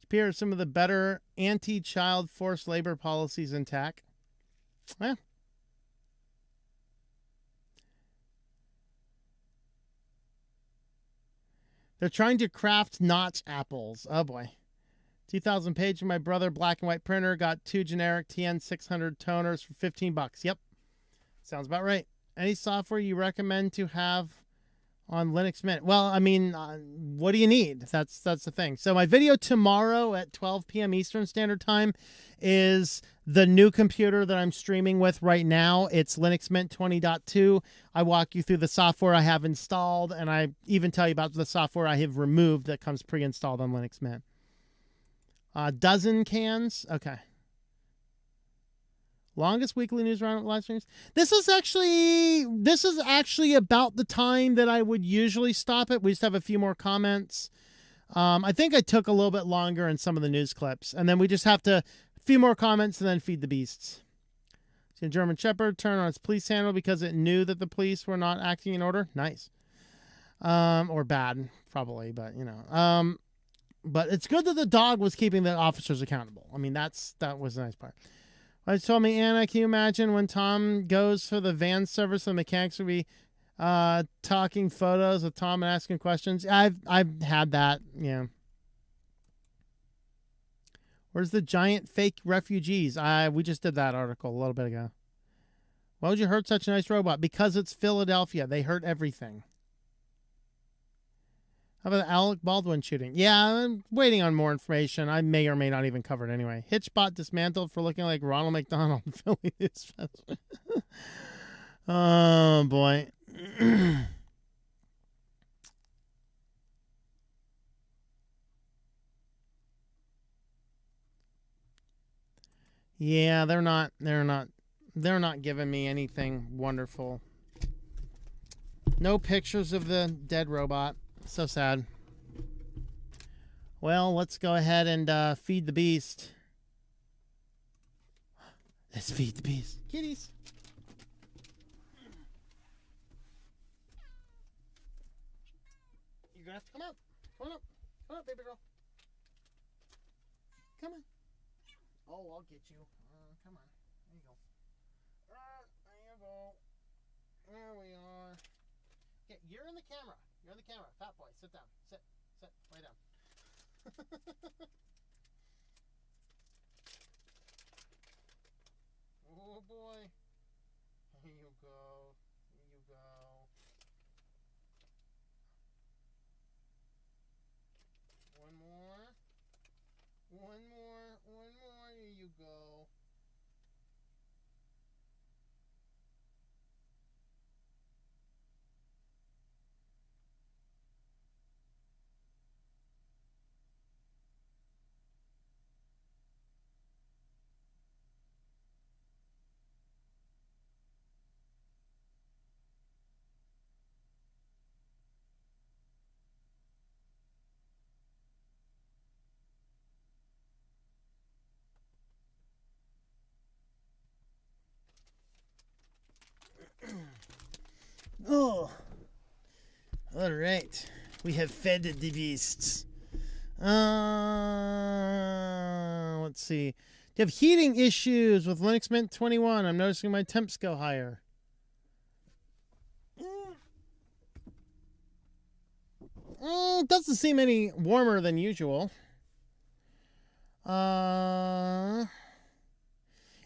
Appears some of the better anti-child forced labor policies in tech. Eh. They're trying to craft notch apples. Oh boy. 2,000 page of my brother black and white printer. Got 2 generic TN600 toners for $15. Yep. Sounds about right. Any software you recommend to have on Linux Mint? Well, I mean, what do you need? That's the thing. So my video tomorrow at 12 p.m. Eastern Standard Time is the new computer that I'm streaming with right now. It's Linux Mint 20.2. I walk you through the software I have installed, and I even tell you about the software I have removed that comes pre-installed on Linux Mint. Dozen cans. Okay. Longest weekly news roundup live streams. This is actually about the time that I would usually stop it. We just have a few more comments. I think I took a little bit longer in some of the news clips, and then we just have to a few more comments and then feed the beasts. So a German Shepherd turned on its police handle because it knew that the police were not acting in order. Nice. Or bad, probably, but but it's good that the dog was keeping the officers accountable. I mean, that was the nice part. I told me, Anna, can you imagine when Tom goes for the van service, the mechanics will be talking photos of Tom and asking questions? I've had that, yeah. Where's the giant fake refugees? We just did that article a little bit ago. Why would you hurt such a nice robot? Because it's Philadelphia. They hurt everything. How about the Alec Baldwin shooting? Yeah, I'm waiting on more information. I may or may not even cover it anyway. HitchBot dismantled for looking like Ronald McDonald. Philly News Festival. Oh, boy. Yeah, they're not giving me anything wonderful. No pictures of the dead robot. So sad. Well, let's go ahead and feed the beast. Let's feed the beast. Kitties. You're gonna have to come up. Come on up. Come on up, baby girl. Come on. Oh, I'll get you. Come on. There you go. There you go. There we are. Okay, you're in the camera. You're in the camera. Fat boy, sit down. Sit. Lay down. Oh boy. Here you go. Here you go. One more. One more. One more. Here you go. Oh, all right. We have fed the beasts. Let's see. Do you have heating issues with Linux Mint 21? I'm noticing my temps go higher. Doesn't seem any warmer than usual.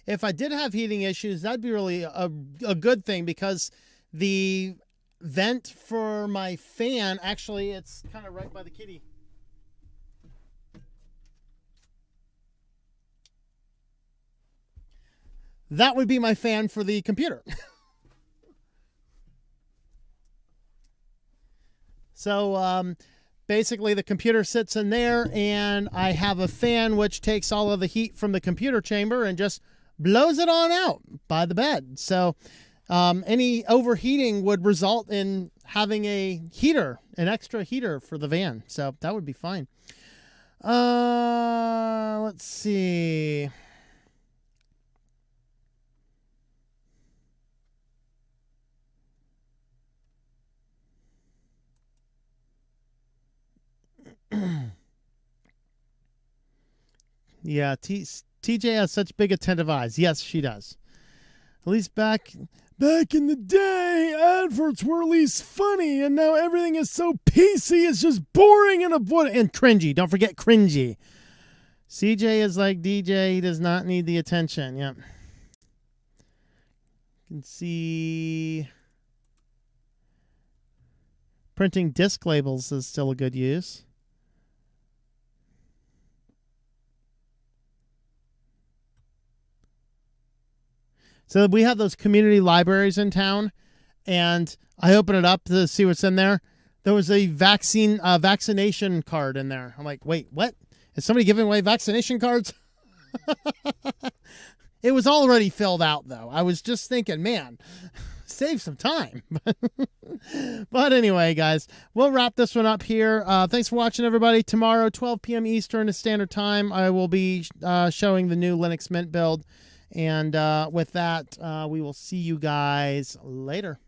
If I did have heating issues, that'd be really a good thing, because the vent for my fan, actually, it's kind of right by the kitty. That would be my fan for the computer. So basically the computer sits in there, and I have a fan which takes all of the heat from the computer chamber and just blows it on out by the bed. So any overheating would result in having a heater, an extra heater for the van. So that would be fine. Let's see. Yeah, TJ has such big attentive eyes. Yes, she does. At least back in the day, adverts were at least funny, and now everything is so PC, it's just boring and avoidable and cringy. Don't forget cringy. CJ is like DJ, he does not need the attention. Yep. You can see printing disc labels is still a good use. So we have those community libraries in town, and I open it up to see what's in there. There was a vaccination card in there. I'm like, wait, what? Is somebody giving away vaccination cards? It was already filled out, though. I was just thinking, man, save some time. But anyway, guys, we'll wrap this one up here. Thanks for watching, everybody. Tomorrow, 12 p.m. Eastern Standard Time, I will be showing the new Linux Mint build. And with that, we will see you guys later.